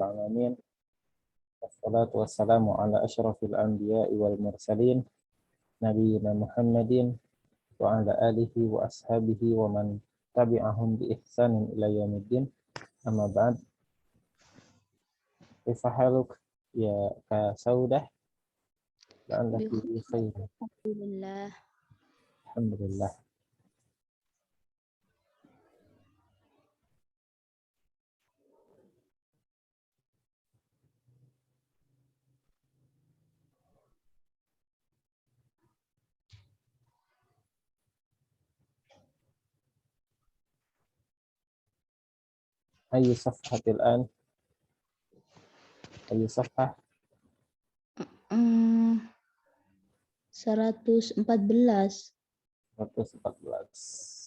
Alamin. Wassalatu wassalamu ala asyrafil anbiya'i wal mursalin nabiyina Muhammadin wa ala alihi wa ashabihi wa man tabi'ahum bi ihsanin ila yaumiddin. Amma ba'd. Kaifa haluk ya Kak Saudah? La'allaki bi khair. Alhamdulillah. Alhamdulillah. Ayu safhatil an? Ayu safhah? 114. 114.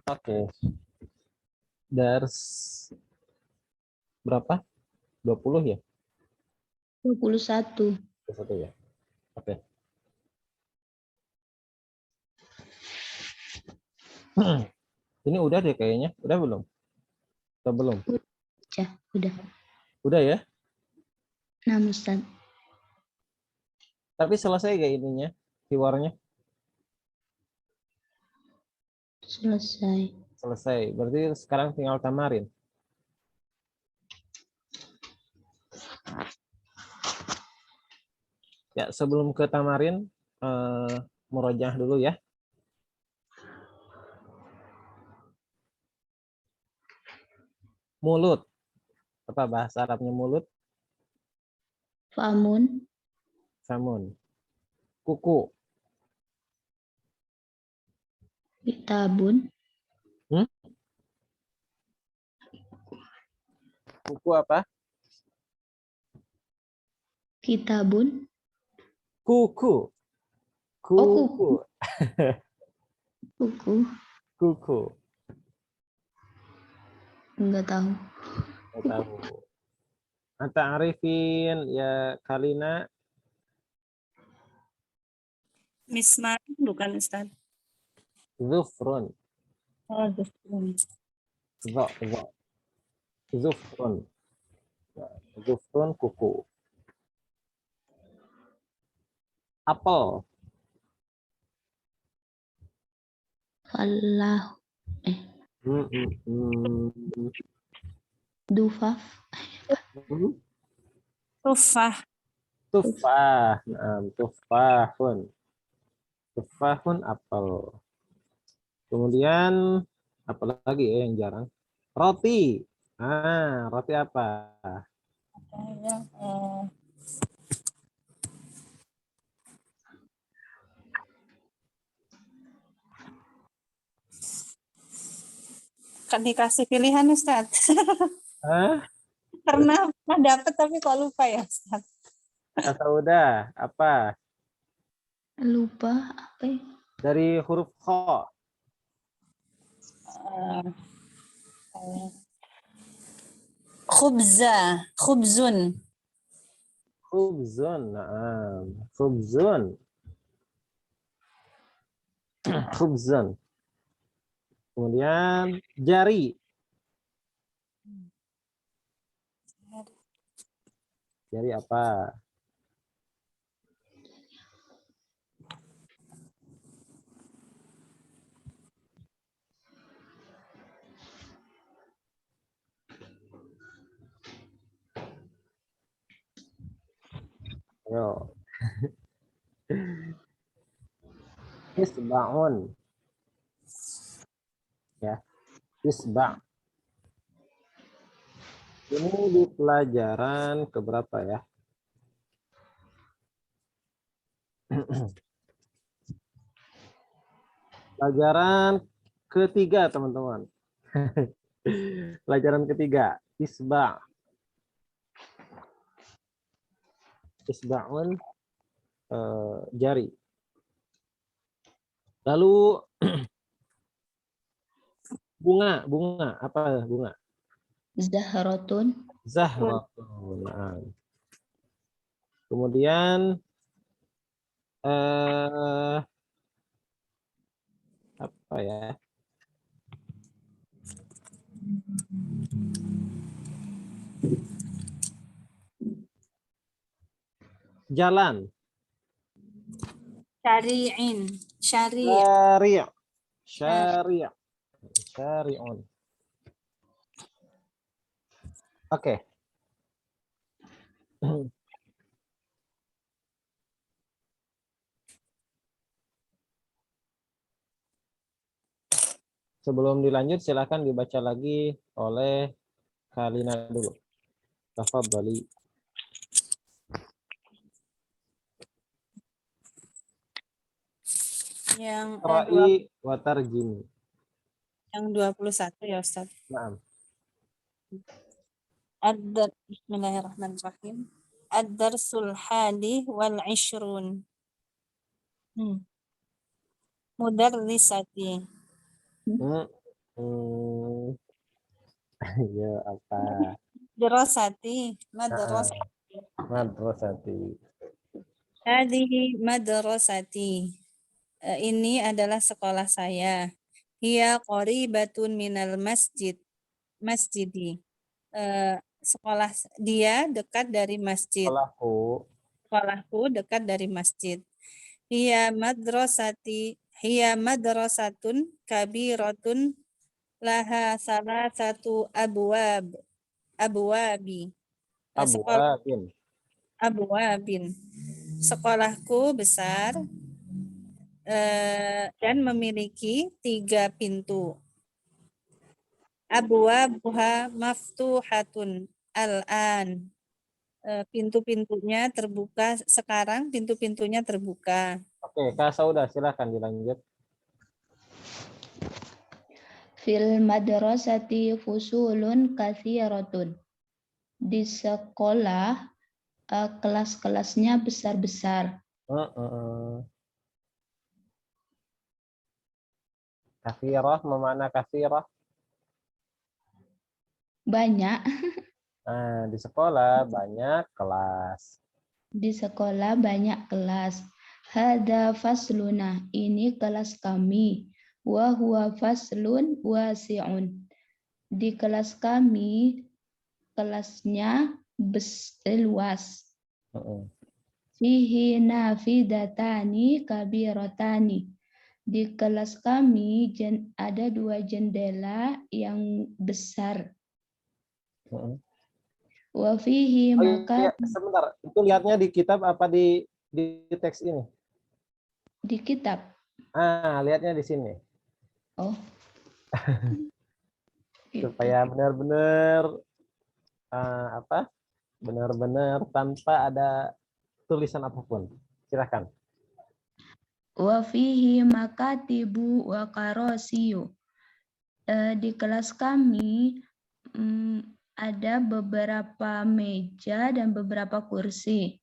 Oke. Dars berapa? 20 ya? 21. 21 ya. Oke. Ini udah deh kayaknya. Udah belum? Udah belum? Udah. Udah ya? Nah, Ustaz. Tapi selesai gak ininya? Hiwarnya? Selesai. Selesai. Berarti sekarang tinggal tamarin. Ya, sebelum ke tamarin, murojaah dulu ya. Mulut. Apa bahasa Arabnya mulut? Famun. Samun. Kuku. Kitabun. Kuku apa? Kitabun. Kuku. Oh, Kuku. kuku. Kuku. Enggak tahu. Nggak tahu. Anta arifin ya Kalina. Mismar bukan Ustaz. Zufrun. Oh, Zufrun. Zufrun. Zufrun kuku. Apel. Falah. Dufaf. Tufah. Tufah. Tufahun. Tufahun apel. Kemudian apa lagi ya yang jarang? Roti. Roti apa? Kan dikasih pilihan Ustaz. Pernah dapat tapi kok lupa ya Ustaz. Atau udah apa? Lupa apa ya? Dari huruf kho. Khubza, khubzun. Khubzun. Khubzun. Khubzun. Kemudian jari. Jari apa? Ayo. Isba'un. Ya. Isba'. Ini di pelajaran keberapa ya? Pelajaran ketiga, teman-teman. Pelajaran ketiga, isba. Isba'un, jari. Lalu bunga apa bunga? Zahratun. Zahratun. Nah. Kemudian apa ya? Jalan. Syari'in. Syari'. Syari'. Syari'. Syari'un. Oke. Sebelum dilanjut, silakan dibaca lagi oleh Kalina dulu. Tafadhali. Yang Qara'i wa tarjimi. yang 21 ya Ustaz. Naam. Bismillahirrahmanirrahim. Ad-darsul hadi wal ishrun. Mudarrisati. Ya apa? Madrasati. Madrasati. Madrasati. Hadhihi madrasati. Ini adalah sekolah saya. Hiya qaribatun minal masjidi. Sekolah dia dekat dari masjid. Sekolahku dekat dari masjid. Hiya madrasatun kabiratun laha salasatu abwabi. Abwabin. Sekolahku besar dan memiliki 3 pintu. Abwabuha maftuhatun al-an. Pintu-pintunya terbuka sekarang, pintu-pintunya terbuka. Oke, Kak Sauda, silakan dilanjut. Fil madrasati fusulun katsiratun. Di sekolah kelas-kelasnya besar-besar. Katsirah, memana katsirah? Banyak. Nah, di sekolah banyak kelas. Di sekolah banyak kelas. Hada fasluna, ini kelas kami. Wa huwa faslun wasi'un. Di kelas kami kelasnya luas. Fihi nafidatani kabiratani. Di kelas kami ada 2 jendela yang besar. Wa fihi maka sebentar, itu lihatnya di kitab apa di teks ini? Di kitab. Lihatnya di sini. Oh. Supaya benar-benar benar-benar tanpa ada tulisan apapun. Silakan. Wa fihi makatibu wa karosiyu. Di kelas kami ada beberapa meja dan beberapa kursi.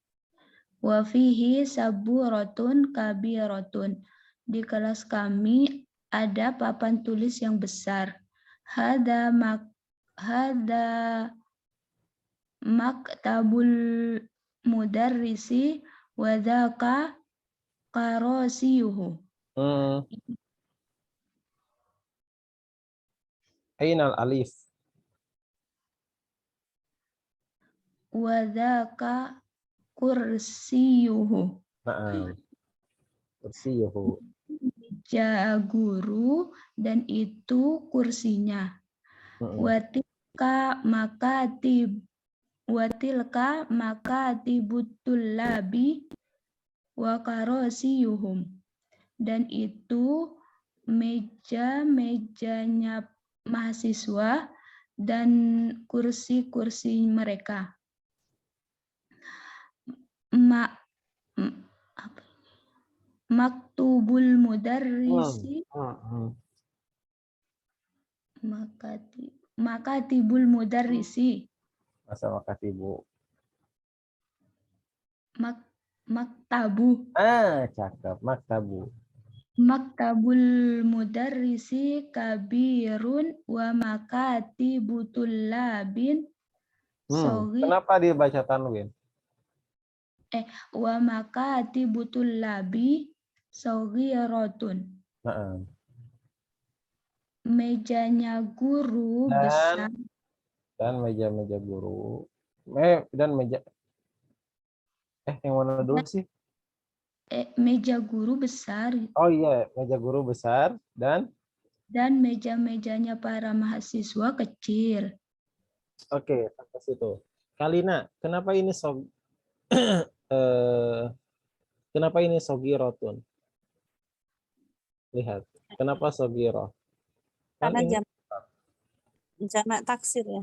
Wa fihi saburatun kabiratun. Di kelas kami ada papan tulis yang besar. Hada maktabul mudarrisi wa dzaka karosiyuhu. Ainal alif. Wa dzaka kursiyuhu. Kursiyuhu. Guru dan itu kursinya. Watilka makatibut labi wa karosiyuhum. Dan itu meja-mejanya mahasiswa dan kursi-kursi mereka. Ma, m- apa ini? Maktubul mudarrisi makatibul mudarrisi Masa makasih Bu. maktabu Cakep. Maktabu. maktabul mudarrisi kabirun wa makatibu tullabin Kenapa dibaca tanwin? wa makatibu tullabi saghiratun. Heeh. Mejanya guru Dan- besar Dan meja-meja guru. Dan meja. Yang mana dulu sih? meja guru besar Oh iya, meja guru besar dan dan meja-mejanya para mahasiswa kecil. oke, sampai situ. Kalina, kenapa ini kenapa ini sogirotun? Lihat, kenapa sogiro? Kan Karena ini jamak taksir ya.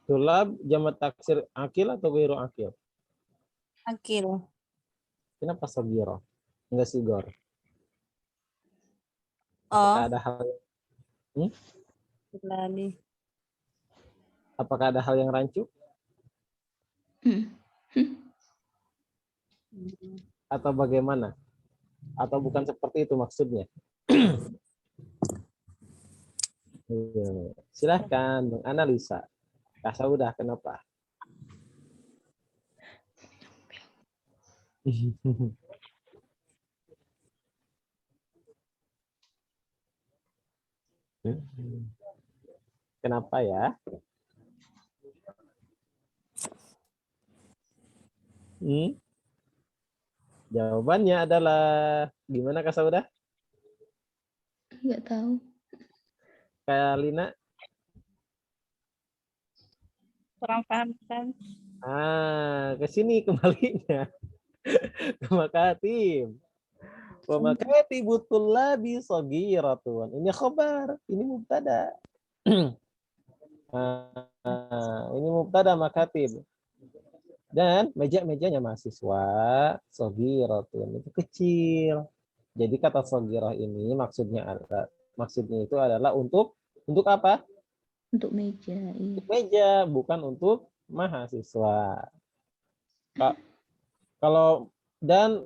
tulab jamak taksir akil atau gairu akil? Akil. Kenapa sogiro? Enggak sigor. Oh, Apakah ada hal lali. apakah ada hal yang rancu atau bagaimana? Atau bukan seperti itu maksudnya? Silahkan menganalisa. Kasa udah kenapa? Kenapa ya? Jawabannya adalah gimana Kak Saudah? Nggak tahu. Kak Lina? Kurang paham kan? Ke sini kembalinya. Ke Makatim. Wa makatibu tullabi sagiratun. Ini khabar, ini mubtada. Ini mubtada makatib. Dan meja-mejanya mahasiswa sagiratun itu kecil. Jadi kata sagirah ini maksudnya itu adalah untuk apa? Untuk meja. Iya. Untuk meja, bukan untuk mahasiswa. Kalau dan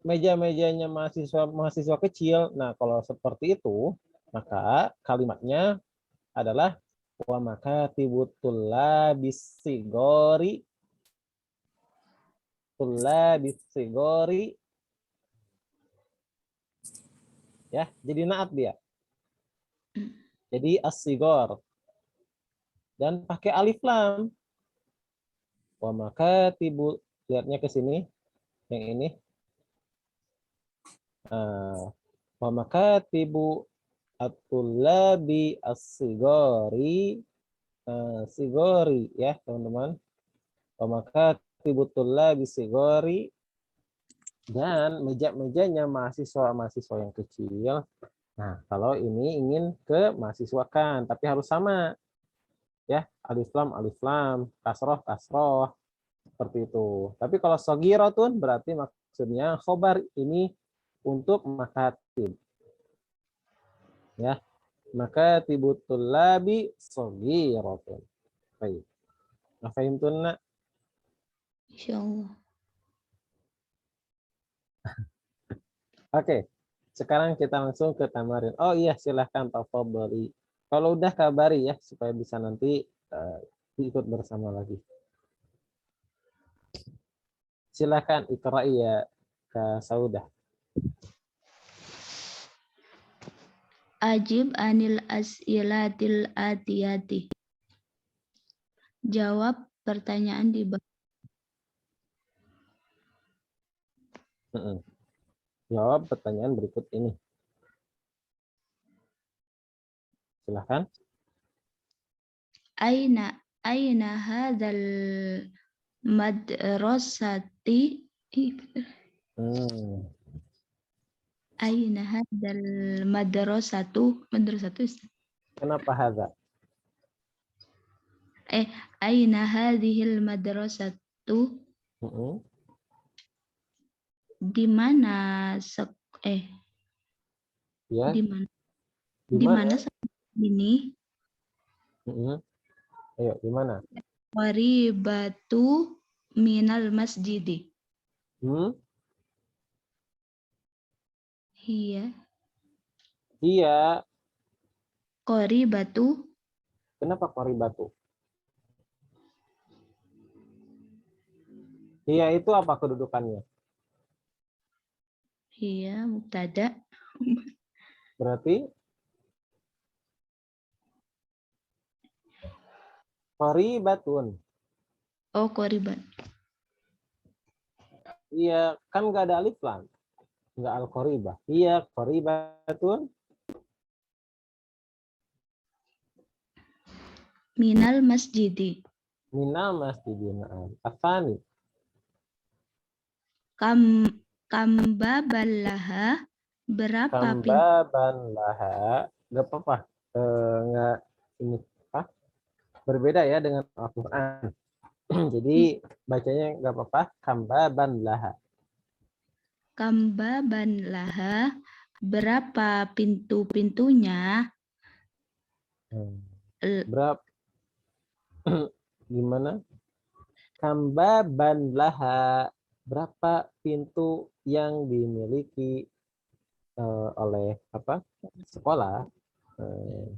meja-mejanya mahasiswa kecil. Nah, kalau seperti itu, maka kalimatnya adalah wa makatibut tullabis sigori ya, jadi naat dia. Jadi as-sigor dan pakai alif lam. Wa makatibu, lihatnya ke sini yang ini. Wa makatibu at-tullabi as-sigori sigori ya, teman-teman. Wa makatibu tullabi sigori dan meja-mejanya mahasiswa yang kecil. Nah, kalau ini ingin ke mahasiswakan, tapi harus sama. Ya, alif lam, kasroh, seperti itu. Tapi kalau sogirotun berarti maksudnya khobar ini untuk makatib. Ya, makatibut tullabi sogirotun. Baik. Nafahimtunna? Insyaallah. Oke. Sekarang kita langsung ke tamarin. Oh iya, silahkan tafadhali. Kalau udah kabari ya, supaya bisa nanti ikut bersama lagi. Silahkan iqra'i ya, Kak Saudah. Ajib anil as'ilatil atiyati. Jawab pertanyaan di bawah. Jawab pertanyaan berikut ini. Silahkan. Aina hadzal madrasati Aina hadzal madrasatu Ustaz? Kenapa hadza? Aina hadhil madrasatu? Mm-mm. Di mana Ya, di mana di di mana? mana sekolah ini? Mm-mm. Ayo, di mana? Qaribatu minal masjidi. Hmm? Iya. Iya. Qaribatu Kenapa Koribatu? Iya itu apa kedudukannya? iya mubtada. Berarti Koribatun. Oh, qaribat. Iya, kan nggak ada alif lam. Nggak al-koribah. Iya, Koribatun. Minal masjidi. Minal masjidin. Afani. Kam kambaballaha berapa pintu? Kambaban laha. Nggak apa-apa. Nggak ini apa? Berbeda ya dengan Al-Quran. Jadi bacanya nggak apa-apa. Kambaban laha. Kambaballaha berapa pintu-pintunya? Berapa? Gimana? Kambaban laha. Berapa pintu yang dimiliki oleh apa? Sekolah. Eh,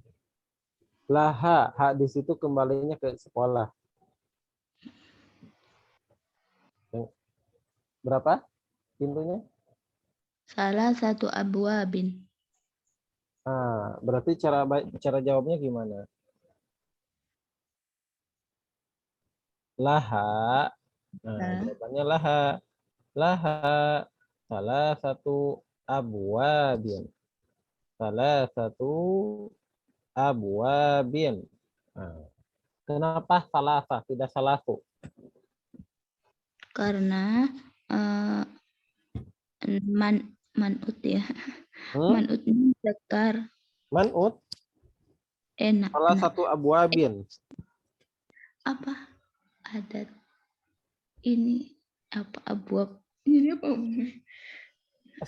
Laha, hak di situ kembalinya ke sekolah. Berapa pintunya? Salah satu abwabin. Berarti cara jawabnya gimana? Laha. Jawabannya laha. Laha salah satu abwabin. Salah satu abwabin. Nah, kenapa salasa tidak salasu? Karena eh, manut ya. Hmm? Manut ini zakar. Man'ut Enak. salah satu abwabin. Apa? Adat ini apa abwab? Ini apa?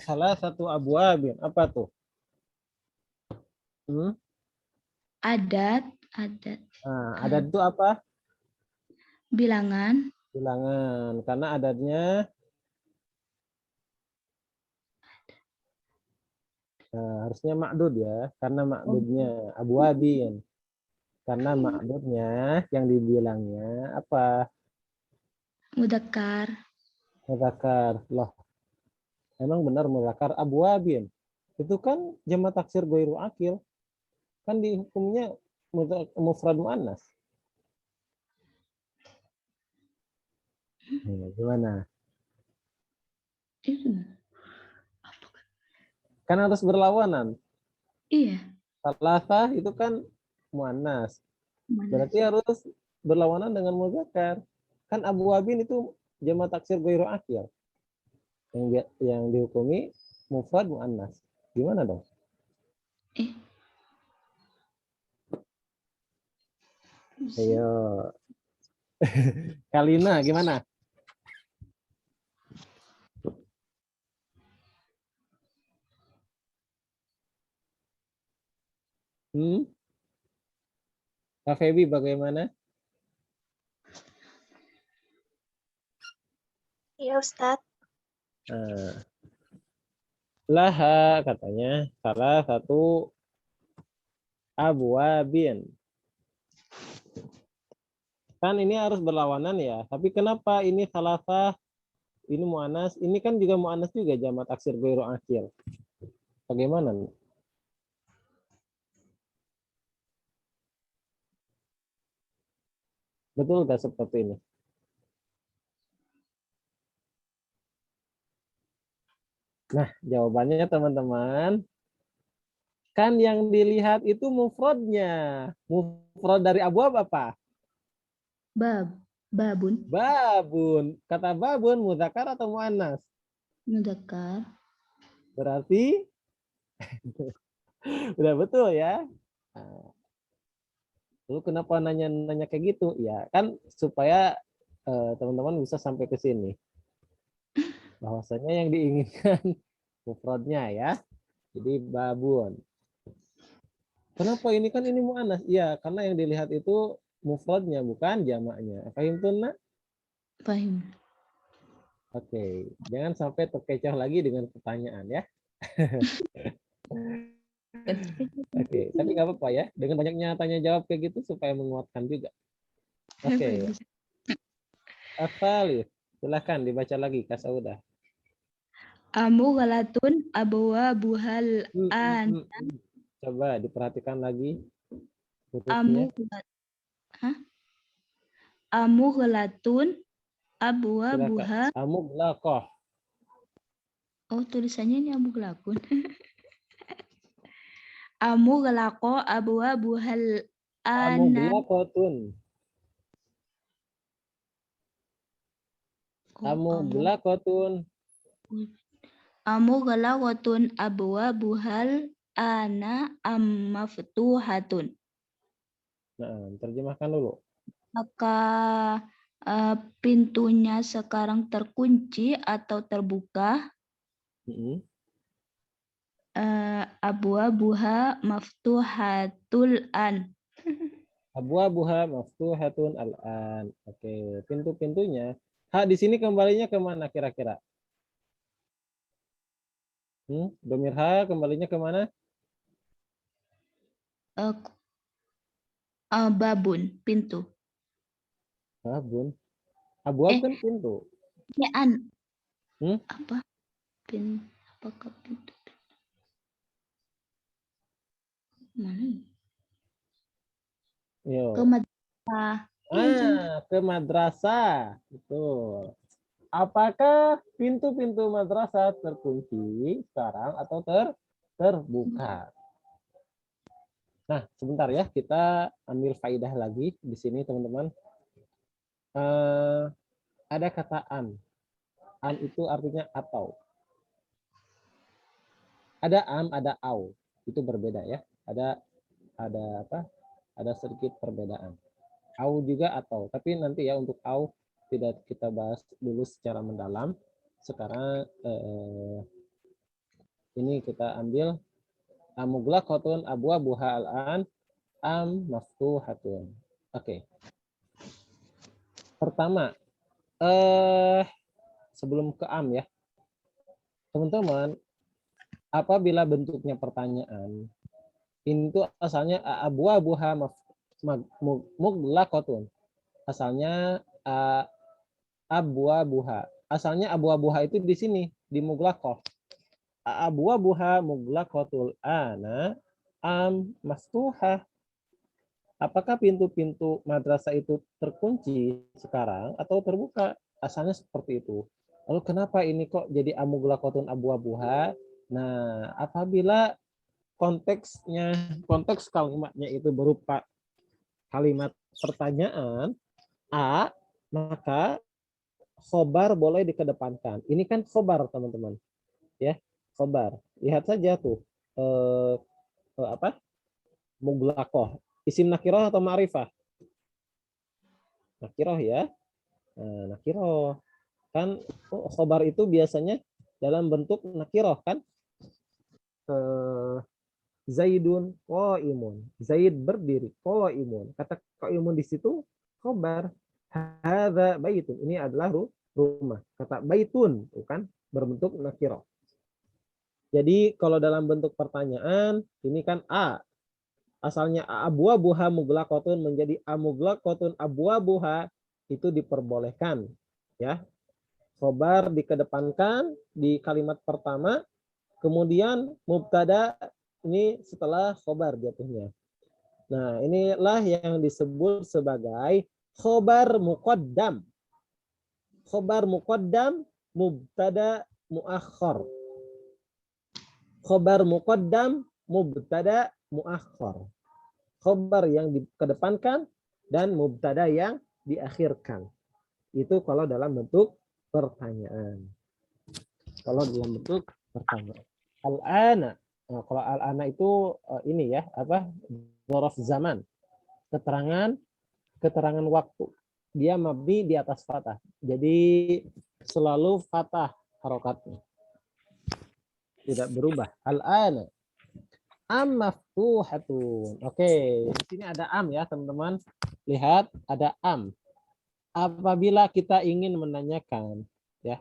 Salah satu abwabin. Apa tuh? Hmm? Adat Adat itu apa? bilangan Bilangan. Karena adatnya harusnya makdud ya. Karena makdudnya abwabin. Karena makdudnya yang dibilangnya apa? mudzakkar. Mudzakkar. Loh, emang benar mudzakkar abwabin. Itu kan jamak taksir ghairu akil. Kan dihukumnya mufrad muannas. Gimana? Itu. Kan harus berlawanan. Iya, Salasa itu kan muannas. mana? Berarti harus berlawanan dengan mudzakkar. Kan abwabin itu jamak taksir ghairu akil. Yang dihukumi mufrad muannas. Gimana dong? Eh, Ayo. Kalina gimana? Kak Febi bagaimana? Iya, Ustadz. Laha katanya salah satu abwabin. Kan ini harus berlawanan ya. Tapi kenapa ini salasa, ini mu'anas, ini kan juga mu'anas juga jamak taksir ghairu akil. Bagaimana? Betul nggak seperti ini? Nah, jawabannya teman-teman, kan yang dilihat itu mufradnya. Mufrad dari abwab apa? babun Babun. Kata babun mudzakkar atau mu'annas? mudzakkar. Berarti udah betul ya. Lalu kenapa nanya-nanya kayak gitu? Ya kan supaya teman-teman bisa sampai ke sini. Bahwasanya yang diinginkan mufradnya ya. Jadi babun. Kenapa ini kan ini mu'annas? Iya, karena yang dilihat itu mufradnya bukan jamaknya. Paham tuh, Nak? Paham. Oke, jangan sampai terkecoh lagi dengan pertanyaan ya. Oke, tapi nggak apa-apa ya. Dengan banyaknya tanya jawab kayak gitu supaya menguatkan juga. Oke, Bagus. Afalif, silahkan dibaca lagi Kak Saudah. Amughalatun abwabuhal an. Hmm. Coba diperhatikan lagi hurufnya. Amughalat. Hah? Amughalatun Silakan. abwabuha. Amughlaqah. Oh, tulisannya ini amughlakun. Amughlaqo abwabuhal ana. Amughlaqatun. Oh, Amughlaqatun. amughlaqatun abwabuhal ana maftuhatun. Nah, terjemahkan dulu. Maka pintunya sekarang terkunci atau terbuka. Mm-mm. Abwabuha maftuhatul an. Abwabuha maftuhatun al-an. Oke, pintu-pintunya. Di sini kembalinya ke mana kira-kira? Domir kembalinya ke mana? Babun, pintu. Babun. Abwab kan pintu. Ya an. Hmm? Apa? Apakah pintu? Mana? Yo. Ke madrasah. Ke madrasah. Betul. Apakah pintu-pintu madrasah terkunci sekarang atau terbuka? Nah, sebentar ya, kita ambil faidah lagi di sini, teman-teman. Ada kata an. An itu artinya atau. Ada am, ada au. Itu berbeda ya. Ada apa? Ada sedikit perbedaan. Au juga atau. Tapi nanti ya untuk au tidak kita bahas dulu secara mendalam. Sekarang ini kita ambil amughlaqatun abwabuha al-an am maftuhatun. Oke. Pertama, sebelum ke am ya. Teman-teman, apabila bentuknya pertanyaan, itu asalnya abwabuha mughlaqatun. Asalnya abwabuha. Asalnya abwabuha itu di sini, di mughlaqah. Abwabuha mughlaqatul ana am maftuhah. Apakah pintu-pintu madrasah itu terkunci sekarang atau terbuka? Asalnya seperti itu. Lalu kenapa ini kok jadi amughlaqatun abwabuha? Nah, apabila konteks kalimatnya itu berupa kalimat pertanyaan A, maka khobar boleh dikedepankan. Ini kan khobar, teman-teman. Ya, khobar. Lihat saja tuh. Apa? Mughlaqah. Isim nakiroh atau ma'rifah? Nakiroh ya. Nah, nakiroh. Kan khobar itu biasanya dalam bentuk nakiroh kan? Zaidun qaimun. Zaid berdiri, qaimun. Kata qaimun di situ khobar. Hadza baitun. Ini adalah rumah. Kata baitun bukan berbentuk nakirah. Jadi kalau dalam bentuk pertanyaan ini kan A. Asalnya abwabuha mughlaqatun menjadi amughlaqatun abwabuha itu diperbolehkan ya. Khobar dikedepankan di kalimat pertama, kemudian mubtada ini setelah khobar jatuhnya. Nah, inilah yang disebut sebagai khobar muqaddam. Khobar muqaddam, mubtada muakhar. Khobar muqaddam, mubtada muakhar. Khobar yang dikedepankan dan mubtada yang diakhirkan. Itu kalau dalam bentuk pertanyaan. Kalau dalam bentuk pertanyaan. Al-ana. Nah, kalau al-ana itu ini ya, apa? Dzaraf zaman. keterangan waktu. Dia mabni di atas fathah. Jadi selalu fathah harokatnya. Tidak berubah. Al-ana. Am maftuhatun. Oke, di sini ada am ya, teman-teman. Lihat, ada am. Apabila kita ingin menanyakan, ya.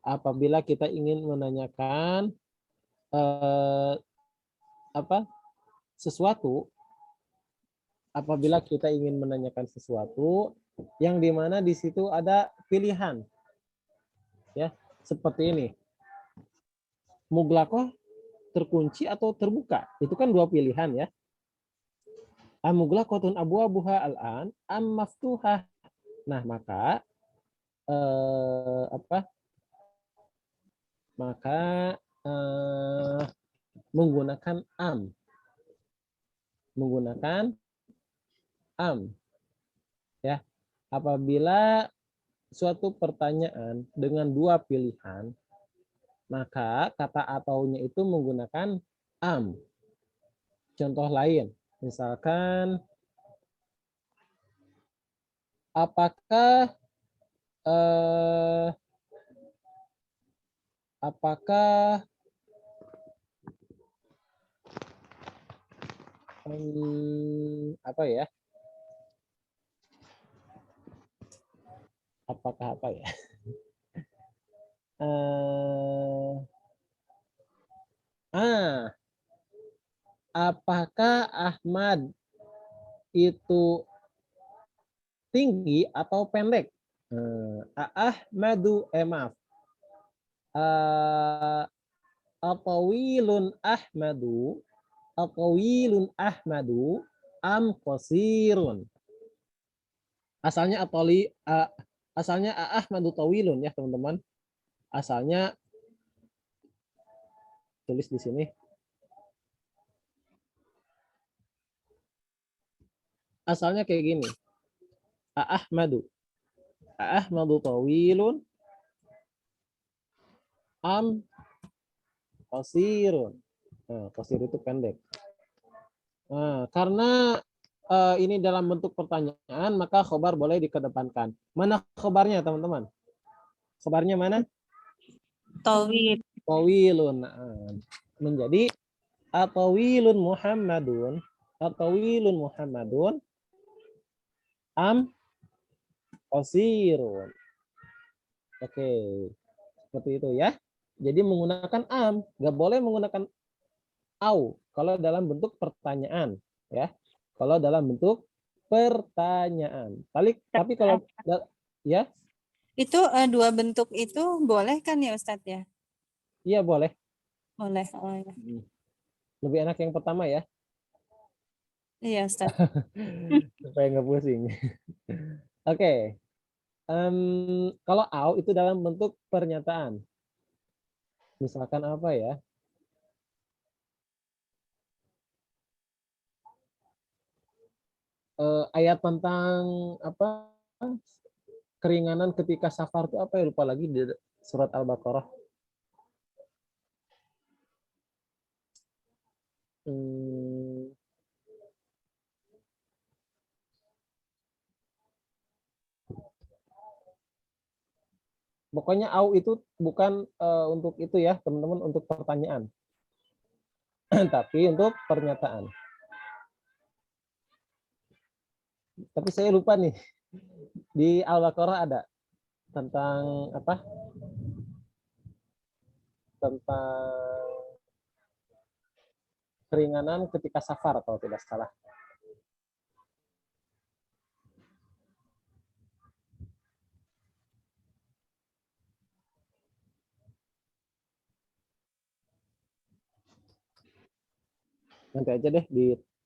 Apabila kita ingin menanyakan sesuatu, apabila kita ingin menanyakan sesuatu yang dimana di situ ada pilihan, ya, seperti ini. Muglakoh terkunci atau terbuka, itu kan dua pilihan ya. Amughlaqatun abwabuha al-an am maftuhah. Nah, maka menggunakan am. Menggunakan am. Ya. Apabila suatu pertanyaan dengan dua pilihan, maka kata ataunya itu menggunakan am. Contoh lain, misalkan apakah apa ya? Apakah apa ya? Apakah Ahmad itu tinggi atau pendek? Ahmadu, maaf. Atawilun Ahmadu, atawilun Ahmadu, am qasirun. Asalnya asalnya Ahmadu tawilun ya, teman-teman. Asalnya tulis di sini. Asalnya kayak gini. Ahmadu tawilun am qasirun. Nah, qasir itu pendek. Nah, karena ini dalam bentuk pertanyaan, maka khobar boleh dikedepankan. Mana khobarnya, teman-teman? Khobarnya mana? Tawil. Tawilun. Menjadi atawilun Muhammadun am qasirun. Oke, seperti itu ya. Jadi menggunakan am, nggak boleh menggunakan au kalau dalam bentuk pertanyaan, ya. Kalau dalam bentuk pertanyaan. Tapi kalau ya, itu dua bentuk itu boleh kan ya Ustadz ya? iya boleh. Boleh. Oh, ya. Lebih enak yang pertama ya. Iya Ustadz. Supaya nggak pusing. Oke. Kalau au itu dalam bentuk pernyataan. Misalkan apa ya? Ayat tentang apa? Keringanan ketika safar itu apa ya, lupa lagi di surat Al-Baqarah. Pokoknya au itu bukan untuk itu ya, teman-teman, untuk pertanyaan. Tapi untuk pernyataan. Tapi saya lupa nih. Di Al-Baqarah ada tentang apa? Tentang keringanan ketika safar kalau tidak salah. Nanti aja deh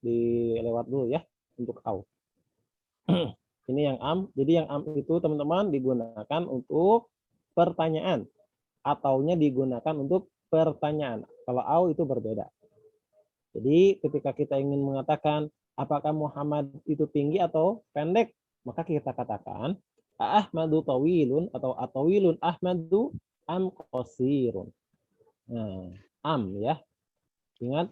dilewat dulu ya untuk au. Ini yang am. Jadi yang am itu, teman-teman, digunakan untuk pertanyaan. Ataunya digunakan untuk pertanyaan. Kalau au itu berbeda. Jadi ketika kita ingin mengatakan apakah Muhammad itu tinggi atau pendek, maka kita katakan Ahmadu tawilun atau atawilun Ahmadu am qasirun. Nah, am ya. Ingat,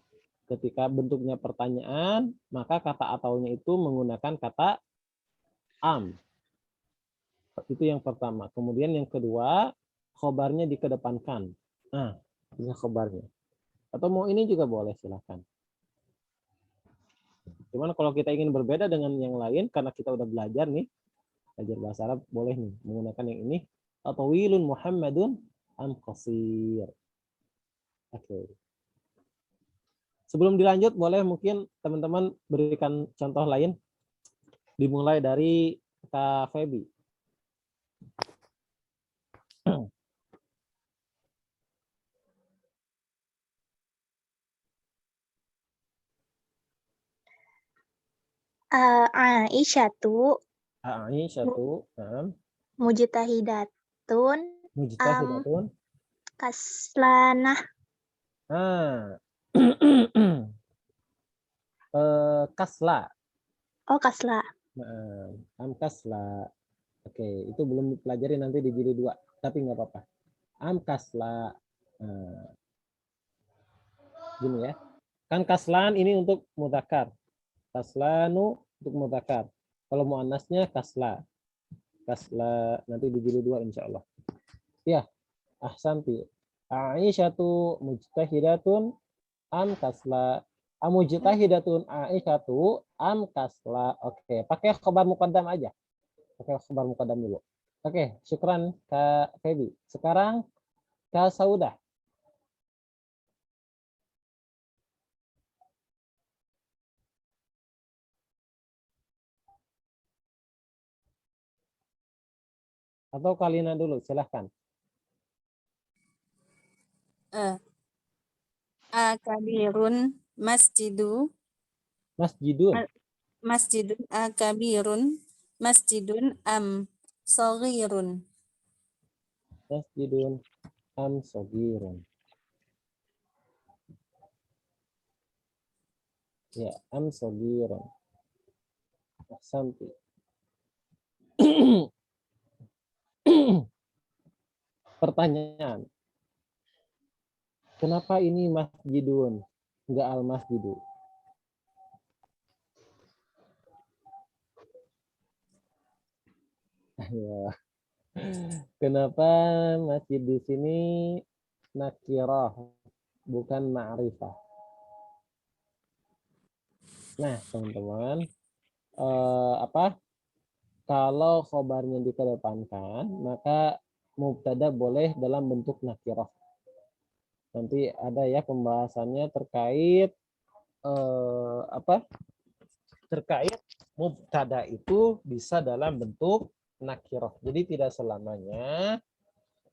Ketika bentuknya pertanyaan, maka kata ataunya itu menggunakan kata am. Itu yang pertama. Kemudian yang kedua, khobarnya dikedepankan. Nah, ini khobarnya. Atau mau ini juga boleh, silahkan. Cuman kalau kita ingin berbeda dengan yang lain, karena kita udah belajar nih, belajar bahasa Arab, boleh nih menggunakan yang ini. Atau wilun Muhammadun am qasir. Oke. Sebelum dilanjut, boleh mungkin teman-teman berikan contoh lain. Dimulai dari Kak Febi. Aisyatu Aisyatu, mujtahidatun mujtahidatun. kaslanah. Kasla. Oh, kasla. Am kasla. Oke, itu belum dipelajari, nanti di jilid 2. Tapi nggak apa-apa. Am kasla. Gini ya. Kan kaslan ini untuk mudzakkar. Kaslanu untuk mudzakkar. Kalau muannasnya kasla. Kasla nanti di jilid 2 insyaallah. Ya, ahsanti. Aisyatu mujtahidatun am kasla. Mujtahidatun Aisyatu am kasla. Oke, pakai khabar muqaddam aja. Pakai khabar muqaddam dulu. Oke, syukran Kak Febi. Sekarang Kak Saudah. Atau Kalina dulu, silahkan. Akabirun masjidun akabirun masjidun am saghirun. Masjidun am saghirun. Ya, am saghirun. Sampai. Pertanyaan. Kenapa ini masjidun, enggak al-masjidu? Kenapa masjid di sini nakirah, bukan ma'rifah? Nah, teman-teman, kalau khobarnya dikedepankan, maka mubtada boleh dalam bentuk nakirah. Nanti ada ya pembahasannya terkait terkait mubtada itu bisa dalam bentuk nakirah. Jadi tidak selamanya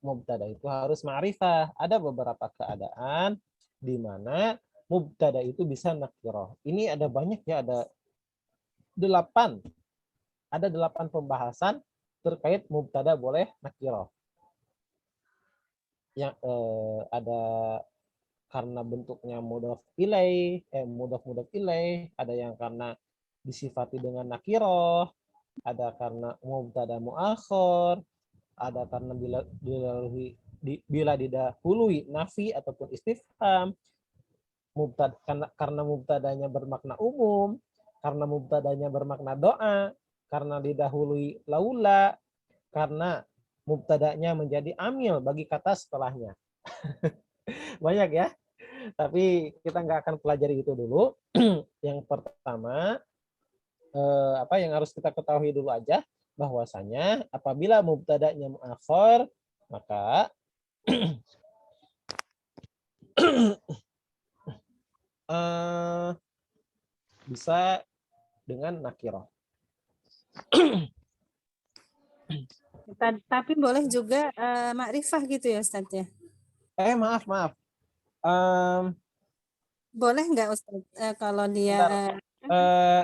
mubtada itu harus ma'rifah. Ada beberapa keadaan di mana mubtada itu bisa nakirah. Ini ada banyak ya, ada 8. Ada 8 pembahasan terkait mubtada boleh nakirah. Yang ada karena bentuknya mudhaf ilaih, mudhaf ilaih, ada yang karena disifati dengan nakirah, ada karena mubtada muakhir, ada karena bila didahului nafi ataupun istifham, mubtada karena mubtadanya bermakna umum, karena mubtadanya bermakna doa, karena didahului laula, karena mubtadanya menjadi amil bagi kata setelahnya. Banyak ya. Tapi kita nggak akan pelajari itu dulu. Yang pertama, apa yang harus kita ketahui dulu aja, bahwasanya apabila mubtada'nya muakhir, maka bisa dengan nakirah. Tapi boleh juga makrifah gitu ya Ustaz ya? Maaf. Boleh nggak Ustaz kalau dia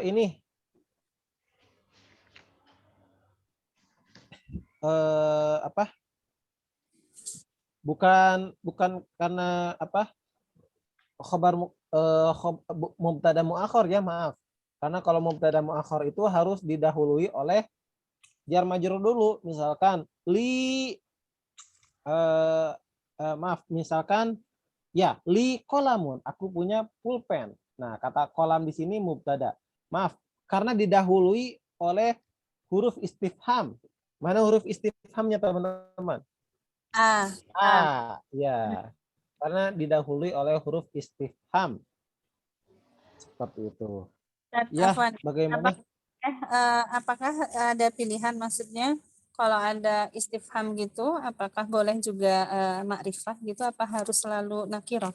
ini bukan karena khabar mubtada muakhir ya, maaf. Karena kalau mubtada muakhir itu harus didahului oleh jar majrur dulu. Misalkan misalkan ya, li kolamun, aku punya pulpen. Nah, kata kolam di sini mubtada. Maaf, karena didahului oleh huruf istifham. Mana huruf istifhamnya, teman-teman? A. Ya. Karena didahului oleh huruf istifham. Seperti itu. Ya, Afwan, bagaimana? apakah ada pilihan maksudnya kalau ada istifham gitu, apakah boleh juga makrifah gitu, apa harus selalu nakirah?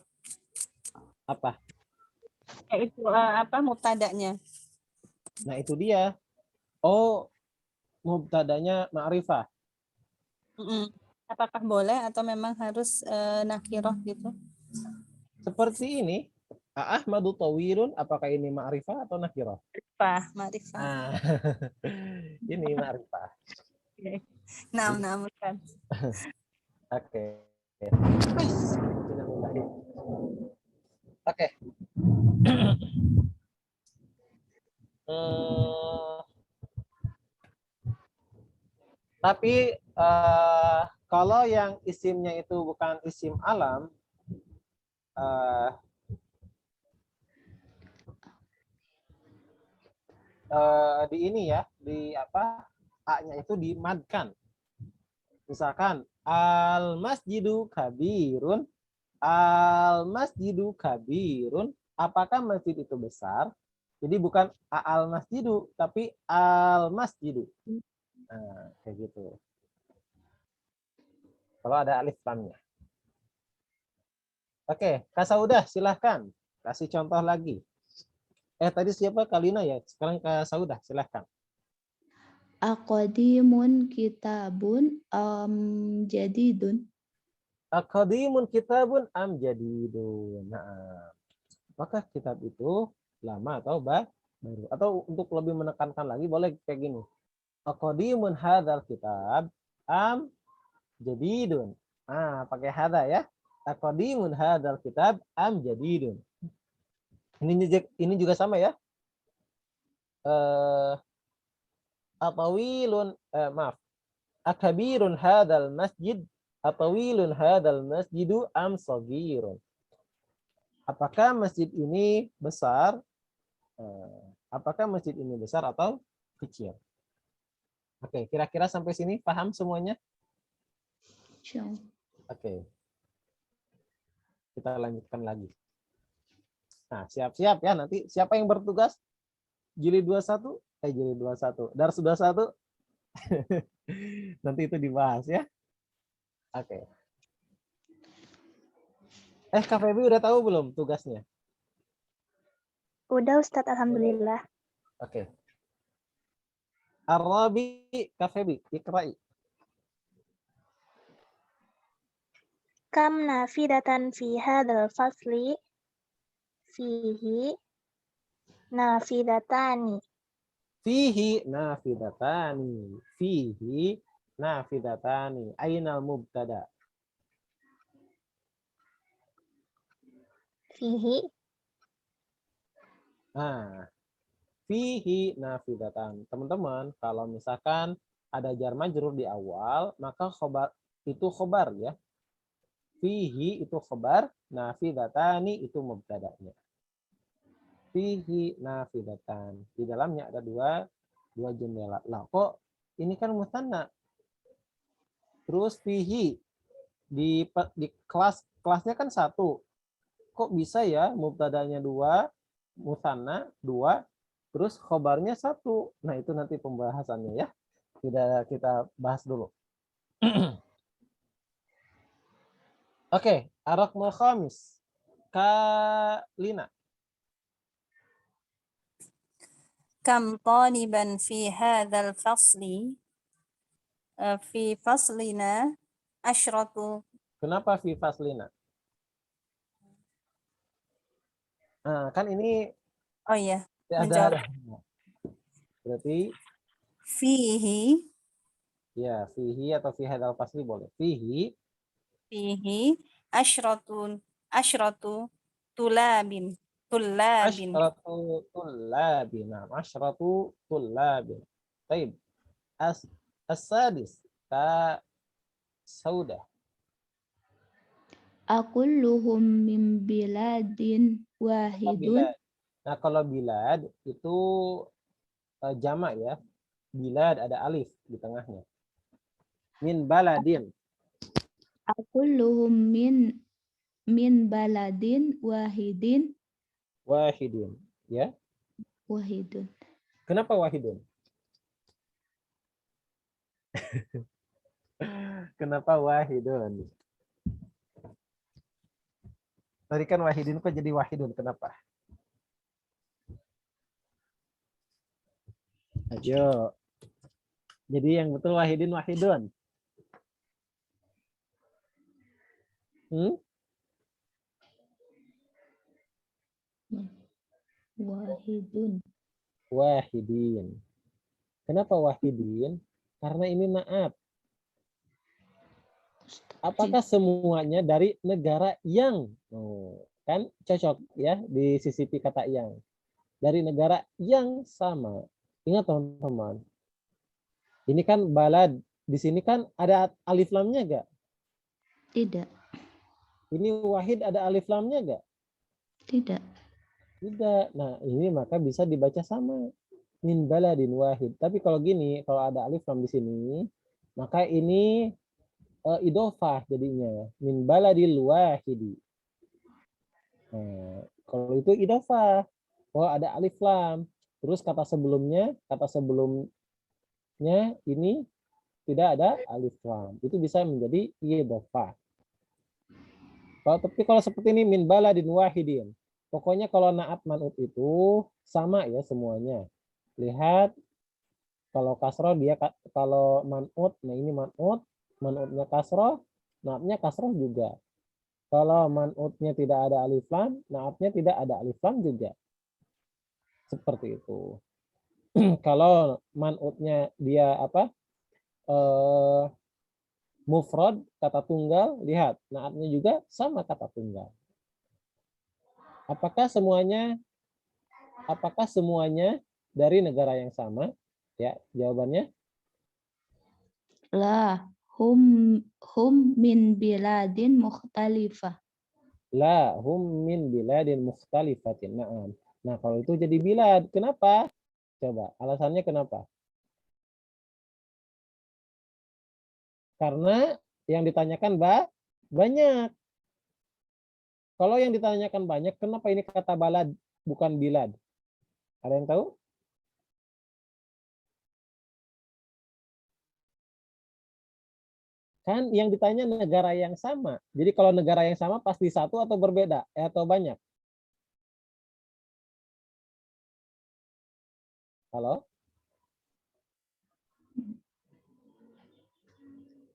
Apa? Itu mubtadanya. Nah, itu dia. Oh, mubtadanya ma'rifah. Apakah boleh atau memang harus nakirah gitu? Seperti ini. Ahmadu tawirun, apakah ini ma'rifah atau nakirah? Makrifah. Ah, ini ma'rifah. Nah, bukan. Oke. Oke. Tapi kalau yang isimnya itu bukan isim alam, di ini ya, di apa? A-nya itu dimadkan. Misalkan al masjidu kabirun, apakah masjid itu besar? Jadi bukan al masjidu, tapi al masjidu. Nah, kayak gitu. Kalau ada alif lamnya. Oke, Kak Saudah silahkan. Kasih contoh lagi. Tadi siapa? Kalina ya? Sekarang Kak Saudah, silahkan. Aqadimun kitabun jadidun. Aqadimun kitabun am jadidun. Nah, apakah kitab itu lama atau baru? Atau untuk lebih menekankan lagi boleh kayak gini. Aqadimun hadzal kitab am jadidun. Ah, pakai hadza ya. Aqadimun hadzal kitab am jadidun. Ini juga sama ya. Atawilun maaf. Akabirun hadzal masjid atawilun hadzal masjidu am saghirun. Apakah masjid ini besar? Apakah masjid ini besar atau kecil? Oke, kira-kira sampai sini paham semuanya? Oke. Kita lanjutkan lagi. Nah, siap-siap ya nanti siapa yang bertugas? Jilid 21? Jilid 21. Dars 21? Nanti itu dibahas ya. Oke. Kak Febi udah tahu belum tugasnya? Udah Ustadz, alhamdulillah. Oke. Arabi, Kak Febi, ikra'i. Kam nafidatan fi hadzal fasli fihi nafidatani. Fihi nafidatani. Fihi nafidatani. Ainal mubtada. Fihi. Nah, fihi nafidatan. Teman-teman, kalau misalkan ada jar majrur di awal, maka khobar itu khobar ya. Fihi itu khobar, nafidatani itu mubtadanya. Fihi nafidatan. Di dalamnya ada dua jendela. Lah kok ini kan musanna. Terus fihi di kelasnya kan satu. Kok bisa ya mubtadanya dua, musanna dua, terus khobarnya satu. Nah, itu nanti pembahasannya ya. Kita bahas dulu. Oke, ar-raqmul khamis. Kalina. Kam taliban fi hadzal fasli fi faslina asyratu. Kenapa fi faslina? Nah, kan ini Oh iya, ada. menjawab. Berarti Fihi ya, fihi atau fi hadzal fasli boleh. Fihi asyratu tulabin. asyratu tullabin. Asyratu tullabin. Baik. As-sadis ka Saudah. Akulluhum min biladin wahidun. Nah, kalau bilad itu jamak ya. Bilad ada alif di tengahnya. Min baladin. Kulluhum min baladin wahidin Wahidin. Ya. wahidun. Kenapa wahidun? Kenapa wahidun? Tadi kan wahidin kok jadi wahidun. Kenapa? Ayo. Jadi yang betul wahidin wahidun. Wahidun. Wahidin. Kenapa wahidin? Karena ini naat. Apakah semuanya dari negara yang? Kan cocok ya disisipi kata yang. Dari negara yang sama. Ingat teman-teman. Ini kan balad. Di sini kan ada alif lamnya enggak? Tidak. Ini wahid ada alif lamnya enggak? Tidak. Tidak. Nah, ini maka bisa dibaca sama. Min baladin wahid. Tapi kalau gini, kalau ada alif lam di sini, maka ini idofah jadinya. Min baladil wahidi. Nah, kalau itu idofah. Oh, ada alif lam. Terus kata sebelumnya ini tidak ada alif lam. Itu bisa menjadi idofah. Tapi kalau seperti ini min baladin wahidin. Pokoknya kalau naat manut itu sama ya semuanya. Lihat kalau kasroh dia kalau manut, nah ini manutnya kasroh, naatnya kasroh juga. Kalau manutnya tidak ada alif lam, naatnya tidak ada alif lam juga. Seperti itu. Kalau manutnya dia mufrad kata tunggal, lihat naatnya juga sama kata tunggal. Apakah semuanya dari negara yang sama? Ya, jawabannya La hum min biladin mukhtalifah. la hum min biladin mukhtalifatin. Nah, kalau itu jadi bilad. Kenapa? Coba, alasannya kenapa? Karena yang ditanyakan banyak. Kalau yang ditanyakan banyak, kenapa ini kata balad bukan bilad? Ada yang tahu? Kan yang ditanya negara yang sama. Jadi kalau negara yang sama pasti satu atau berbeda atau banyak? Halo?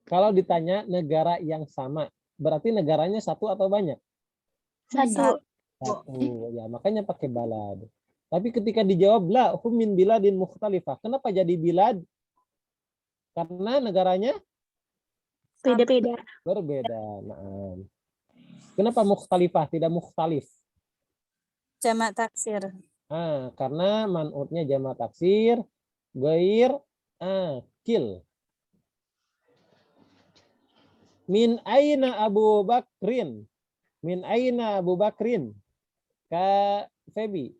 Kalau ditanya negara yang sama, berarti negaranya satu atau banyak? Satu. Satu. Ya, makanya pakai balad. Tapi ketika dijawab la hum min biladin mukhtalifah. Kenapa jadi bilad? Karena negaranya Beda-beda. berbeda. Nah, kenapa mukhtalifah tidak mukhtalif? Jamak taksir. Karena man'utnya jamak taksir, gair akil. Min aina Abu Bakrin? Min aina Abu Bakrin? Kak Febi.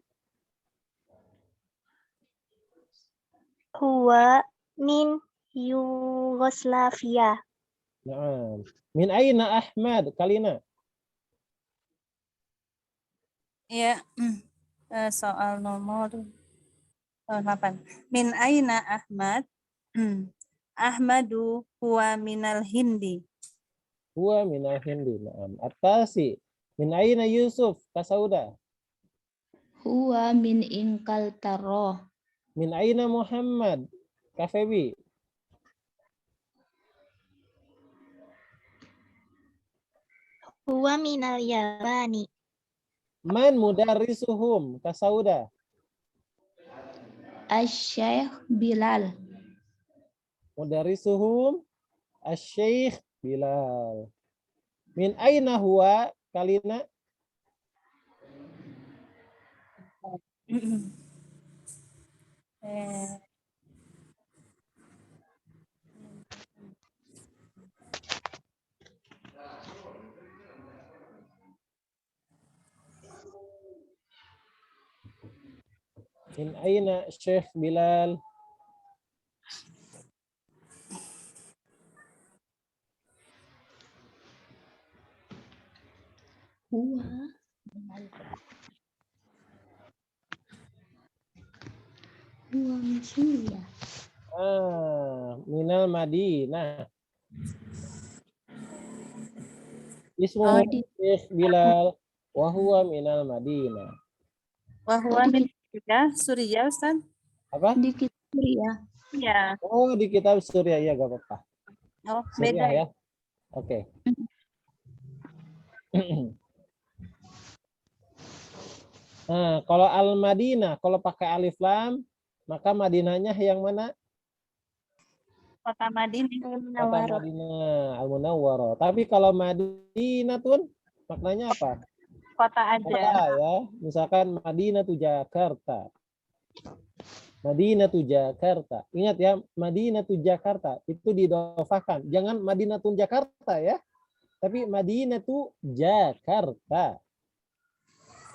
Huwa min Yugoslavia. Nah, min aina Ahmad? Kalina. Ya, soal nomor 8. Min aina Ahmad? Ahmadu huwa minal Hindi. Huwa minal Hindi. Naam. Atasi. Min aina Yusuf? Kasauda. Huwa min Inkaltaro. Min aina Muhammad? Kafebi. Huwa minal Yabani. Man mudarrisuhum? Kasauda. Asy-Syaikh Bilal. Mudarrisuhum? Asy-Syaikh Bilal. Min aina huwa? Kalina. Min aina Syekh Bilal? Huwa min Suriah. Minal Madinah. Oh, Ismuhu di Syekh Bilal wa huwa minal Madinah. Wahwa min Suriah, Ustaz. Apa? di kitab Suriah. Iya. Oh, di kitab Suriah ya, gak apa-apa. Oh, Suriah beda ya. Oke. Nah, kalau Al-Madinah, kalau pakai alif lam, maka Madinahnya yang mana? Kota Madinah. Kota Madinah, Al-Munawwarah. Tapi kalau Madinah tuh maknanya apa? Kota aja. Kota ya. Misalkan Madinah tuh Jakarta. Madinah tuh Jakarta. Ingat ya, Madinah tuh Jakarta itu didofakan. Jangan Madinah tuh Jakarta ya. Tapi Madinah tuh Jakarta.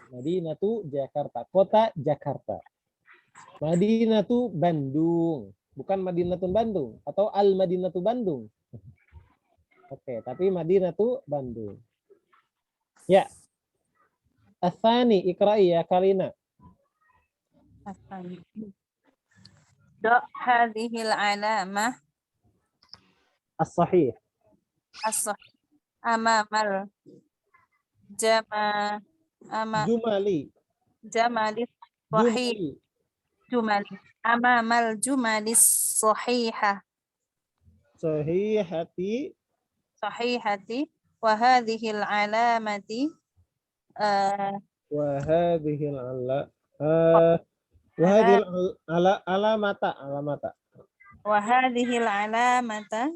Madinah tuh Jakarta. Kota Jakarta. Madinah tuh Bandung. Bukan Madinah tuh Bandung. Atau Al-Madinah tuh Bandung. Oke, tapi Madinah tuh Bandung. Ya. Athani, ikra'i ya Kalina. Do hadhil alamah As-sahih. as-sahih amamal Jumali. jamalis sahih jumali amamal jumalis sahihah Sahihati. sahihati wa hadhil alamati Wahadihil alamata. wa hadhil alamata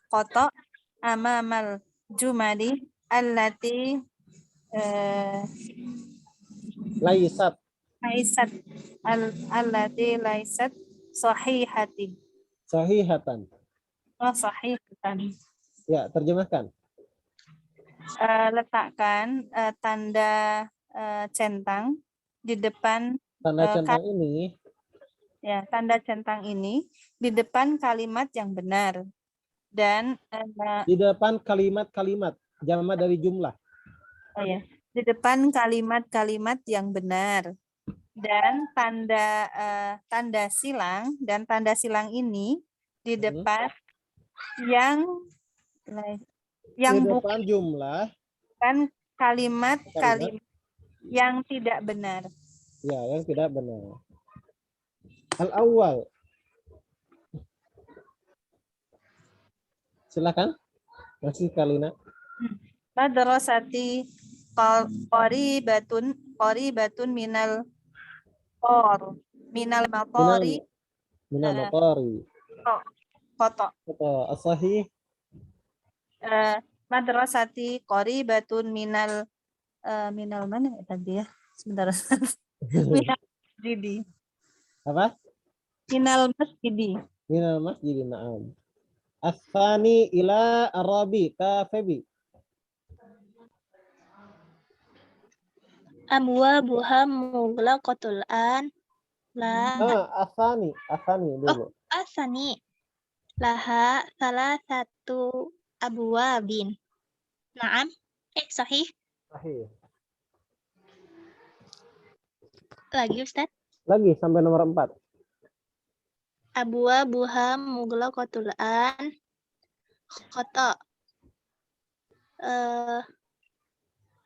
qata amamal jumali allati Laisat. laisat allati laisat sahihati. Sahihatan. Oh, sahihatan. Ya, terjemahkan. Letakkan tanda centang di depan Tanda centang ini. ya, tanda centang ini di depan kalimat yang benar dan Di depan kalimat-kalimat. Jamak dari jumlah. oh ya, di depan kalimat-kalimat yang benar dan tanda silang dan tanda silang ini di depan yang di depan jumlah bukan kalimat-kalimat yang tidak benar. Ya, yang tidak benar. Al-awwal. Silakan. Masih Kalina. Madrasati qaribatun minal maqari Minal maqari. koto. As-sahih. Madrasati qaribatun minal mana ya tadi ya? Sebentar. Minal masjidi. Apa? Minal masjidi. Minal masjid, na'am. As-tsani ila arabi kafebi. Abwabuha mughlaqatul an. La. As-tsani dulu. Asani. Laha salah satu abwabin. Naam. Sahih. Sahih. Lagi Ustaz. Lagi sampai nomor 4. Abwabuha mughlaqatul an. Khata.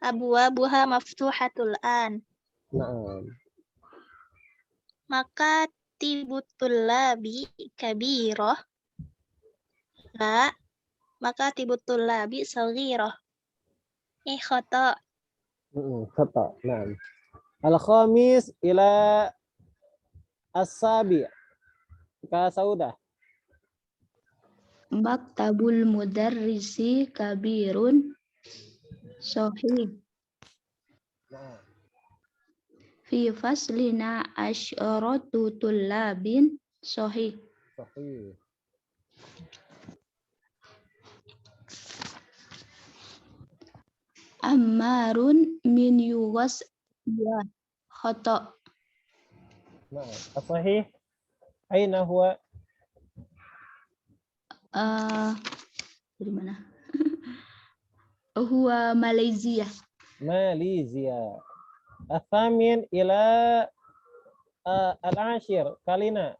Abwabuha maftuhatul an. Naam. Maka tibutul labi kabirah. La. Maka tibutul labi saghirah. Khata. Khata. Naam. Al-khamis ila as-sabi. Ka Saudah. Maktabul mudarrisi kabirun sahih. Fi faslina asyaratu tullabin sahih. Sahih. Ammarun min yuwas ya khata. Nah, as-sahih aina huwa? Dari mana? Huwa Malaysia. Malaysia. Athamin ila al-ashir kalina.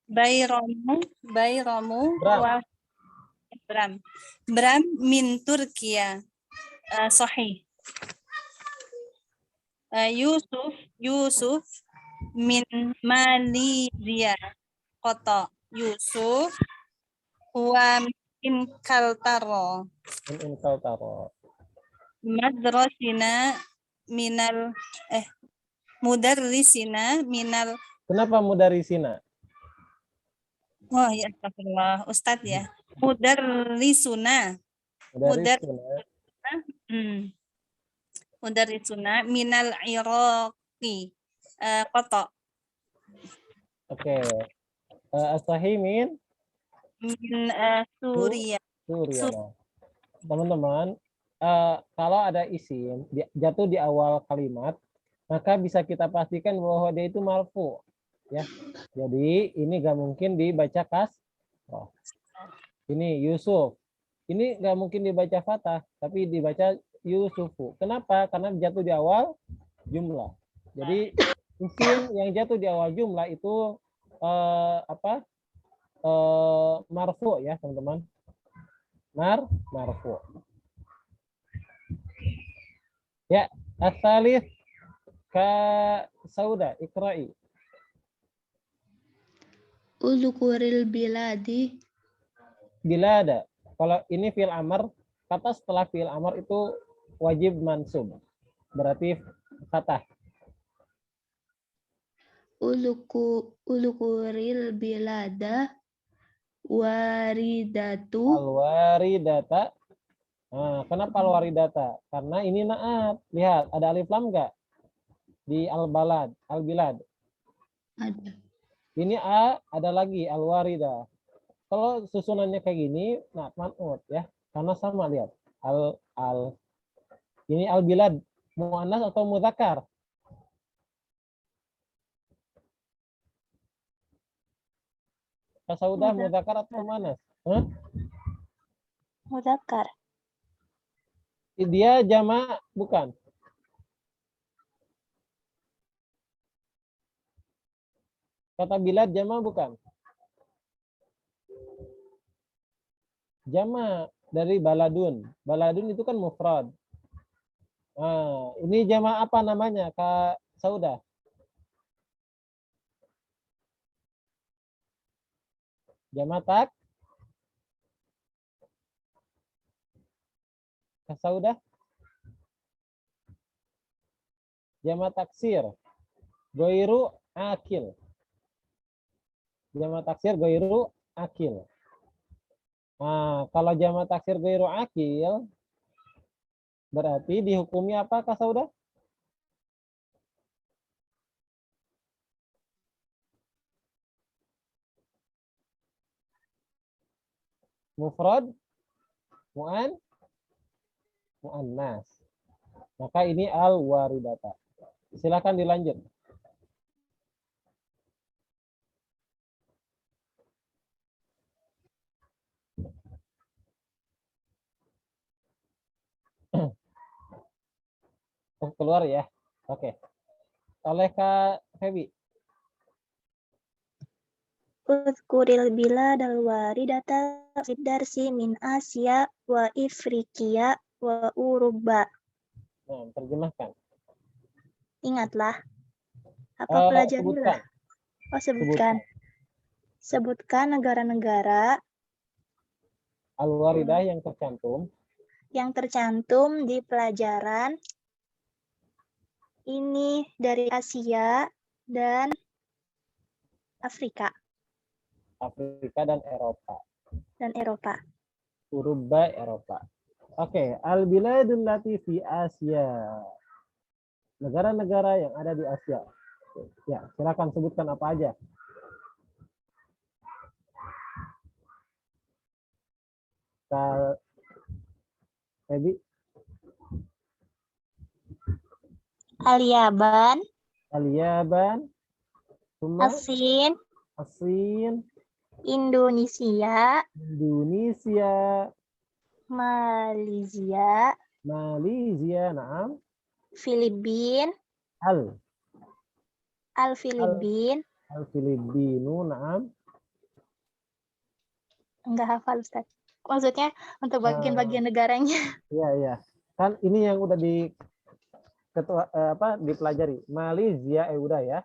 Bayramu Bram. wa Bram. Bram min Turkiya. Sahih. Yusuf min Malaysia. Koto. Yusuf huwa min Kaltaro. In kau taro. Madrasina minal mudarrisina minal. Kenapa mudarisina? Oh ya, astagfirullah. Ustadz ya. Mudarrisuna. Mudarisina. Hmm. Mudarrisuna minal Iraqi. Koto. Oke. As-sahih min Min Suriah. Suriah. Nah, teman-teman, kalau ada isim jatuh di awal kalimat, maka bisa kita pastikan bahwa dia itu marfu, ya. Jadi ini gak mungkin dibaca kasroh. Ini Yusuf. Ini gak mungkin dibaca fathah, tapi dibaca Yusufu. Kenapa? Karena jatuh di awal jumlah. Jadi isim yang jatuh di awal jumlah itu marfu, ya teman-teman. Marfu. Ya, as-salih ka Sauda, ikra'i. Udzukuril biladi. Bila ada. Kalau ini fi'il amr, kata setelah fi'il amr itu wajib mansub. Berarti fathah. Udzukuril bilada waridatu. Al-waridata. Nah, kenapa al-waridata? Karena ini naat. Lihat, ada alif lam enggak? Di al-balad, al-bilad. Ada. Ini A, ada lagi al-warida. Kalau susunannya kayak gini, nah man'ut ya. Karena sama, lihat. Ini al-bilad, muannas atau mudzakkar? Kasaudah mudzakkar atau muannas? Mudzakkar. Dia jamak bukan? Kata bilad jamak bukan? Jamak dari baladun. Baladun itu kan mufrad. Nah, ini jamak apa namanya, Kak Saudah? Jamak tak? Kak Saudah? Jamak taksir. Goiru akil. Jamak taksir goiru akil. Nah, kalau jamak taksir goiru akil, berarti dihukumi apa, Kak Saudah? Mufrad, muannas. Maka ini al-waridata. Silakan dilanjut. Oh, keluar ya. Oke. Oleh Kak Febi. Uzkuril biladal waridata fid darsi min Asia wa Afrikia wa Uruba. Nah, terjemahkan. Ingatlah. Apa pelajarilah? Sebutkan. Oh, sebutkan. Sebutkan negara-negara Al-waridah yang tercantum di pelajaran ini dari Asia dan Afrika dan Eropa. Uruba Eropa. Oke, al-biladul lati fi Asia. Negara-negara yang ada di Asia. Ya, silakan sebutkan apa aja. Kak Ebi. Al-Yaban, Al-Yaban, Summa, Asin, Asin, Indonesia, Indonesia, Malaysia, Malaysia, naam, Filipin, Al, Al-Filipin. Al-Filipinu, naam, Enggak hafal, Ustaz. Maksudnya untuk Ah. bagian-bagian negaranya. iya, iya. Kan ini yang udah dipelajari. Malaysia, udah ya.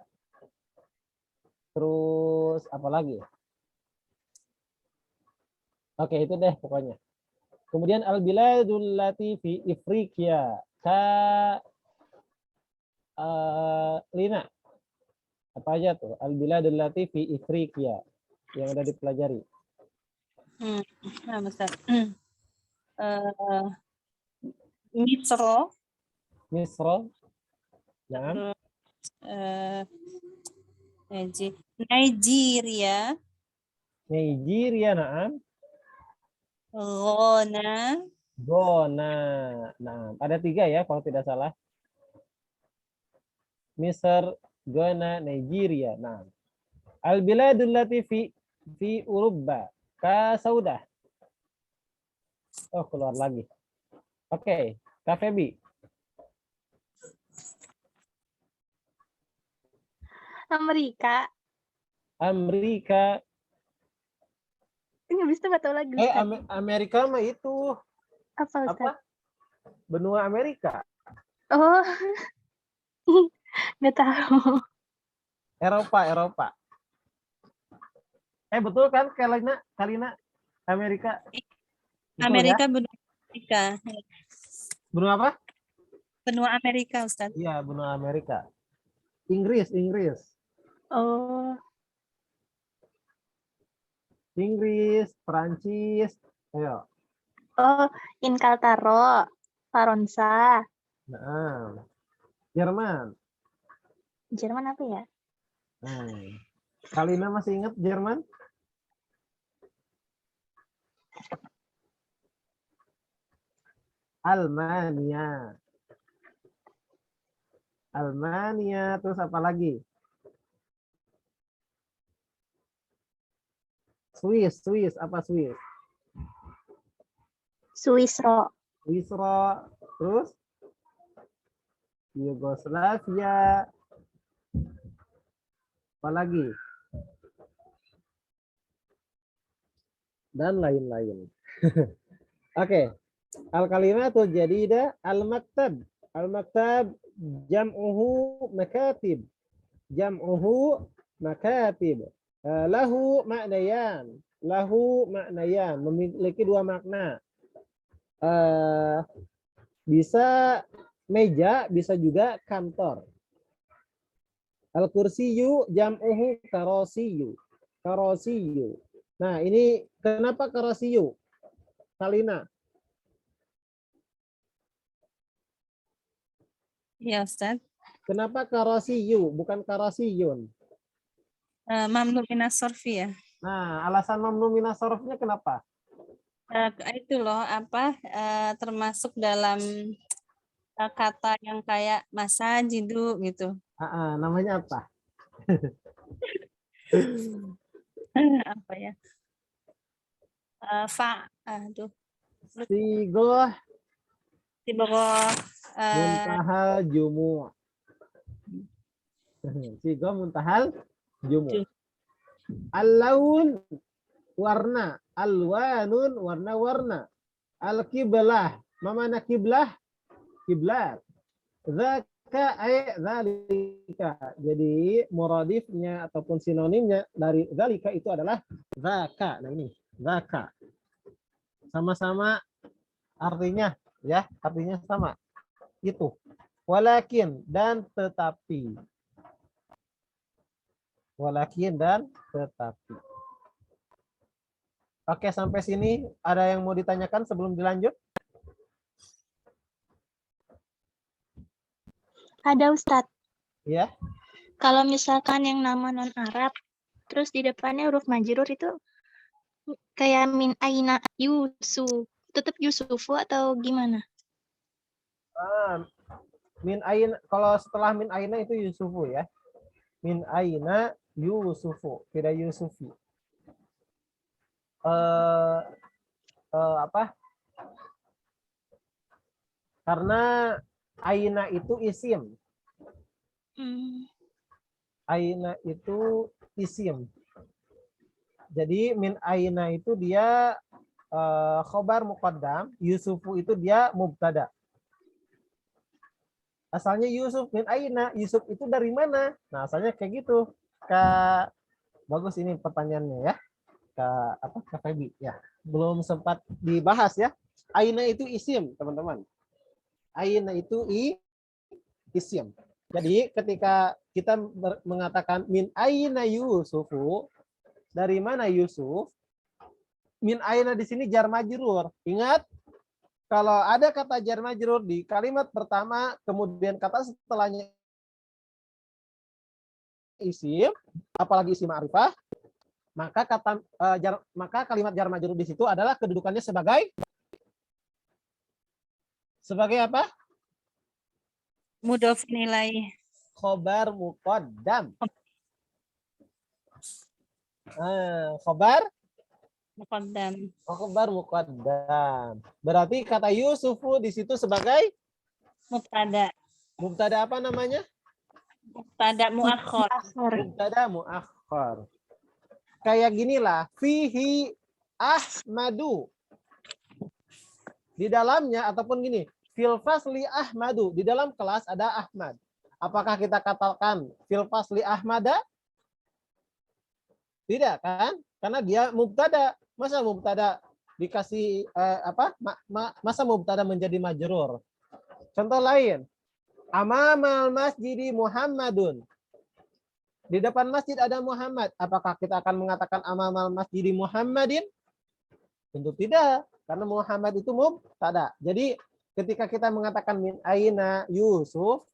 Terus apa lagi? Oke, itu deh pokoknya. Kemudian al-biladul lati fi Ifriqiya. Lina. Apa aja tuh? Al-biladul lati fi Ifriqiya yang udah dipelajari. Nah, Ustaz. Misro, Misra. Naam. Nigeria, Nigeria, naam. Ghana, Ghana. Nah, ada 3 ya kalau tidak salah. Misr, Ghana, Nigeria. Nah, al-biladul lati fi Uruba. Ka Saudah. Oh, keluar lagi. Oke, Kak Febi. Amerika. Amerika. Ini bisa nggak tahu lagi, Ustaz. Amerika mah itu Apa, Ustaz? apa? Benua Amerika. Oh, nggak tahu. Eropa. Betul kan Kalina Amerika? Betul Amerika, ya? benua Amerika. Benua apa? Benua Amerika, Ustaz. Iya, benua Amerika. Inggris. Oh, Inggris, Perancis. Ayo. oh, Inkaltaro, Faronsa. Nah, Jerman. Jerman apa ya? Kalina masih ingat Jerman? Almania. Terus apa lagi? Swiss, apa Swiss? Swisro. Swisro, terus Yugoslavia, apa lagi? Dan lain-lain. Oke. Al-kalimatu jadida al-maktab. Al-maktab jam'uhu makatib. Lahu maknayan. Memiliki 2 makna. Bisa meja, bisa juga kantor. Al-kursiyu jam'uhu karosiyu. Nah, ini kenapa karosiyu? Kalina. Ya, Ustaz. Kenapa karosiyu, bukan karosiyun? Mamnu minas sorfi ya. Nah, alasan mamnu minas sorofnya kenapa? Itu loh termasuk dalam kata yang kayak masajidu gitu. Namanya apa? Apa ya? Sigoh muntahal jumu'. Sigoh muntahal jumu'. Al-laun warna, alwanun warna-warna. Al-kiblah, mana kiblah? Kiblat. Zaka zalika. Jadi muradifnya ataupun sinonimnya dari zalika itu adalah zaka. Nah ini, zaka. Sama-sama artinya ya, artinya sama. Itu. Walakin dan tetapi. Oke, sampai sini ada yang mau ditanyakan sebelum dilanjut? Ada, Ustadz. Ya. Kalau misalkan yang nama non-Arab, terus di depannya huruf majrur itu kayak min aina Yusuf. Tetap Yusufu atau gimana? Min aina, kalau setelah min aina itu Yusufu ya. Min aina Yusufu, tidak Yusufi. Apa? Karena aina itu isim. Aina itu isim. Jadi min aina itu dia khobar muqaddam, Yusufu itu dia mubtada. Asalnya Yusuf min aina, Yusuf itu dari mana? Nah, asalnya kayak gitu. Kak, bagus ini pertanyaannya ya. Kak Febi ya. Belum sempat dibahas ya. Aina itu isim, teman-teman. Aina itu isim. Jadi ketika kita mengatakan min aina Yusufu, dari mana Yusuf? Min aina di sini jar majrur. Ingat, kalau ada kata jar majrur di kalimat pertama, kemudian kata setelahnya isim, apalagi isim ma'rifah, maka kalimat jar majrur di situ adalah kedudukannya sebagai apa? Mudhof nilai. Khobar muqaddam. Khobar Muqaddam. khobar muqaddam. Berarti kata Yusufu di situ sebagai Mubtada. mubtada apa namanya? Mubtada muakhar. Mubtada muakhar. Kayak ginilah, fihi Ahmadu. Di dalamnya ataupun gini, fil fasli Ahmadu, di dalam kelas ada Ahmad. Apakah kita katakan fil fasli Ahmada? Tidak kan? Karena dia mubtada. Masa mubtada dikasih masa mubtada menjadi majrur? Contoh lain. Amamal masjidi Muhammadun. Di depan masjid ada Muhammad. Apakah kita akan mengatakan amamal masjidi Muhammadin? Tentu tidak, karena Muhammad itu mubtada. Jadi ketika kita mengatakan min aina Yusuf,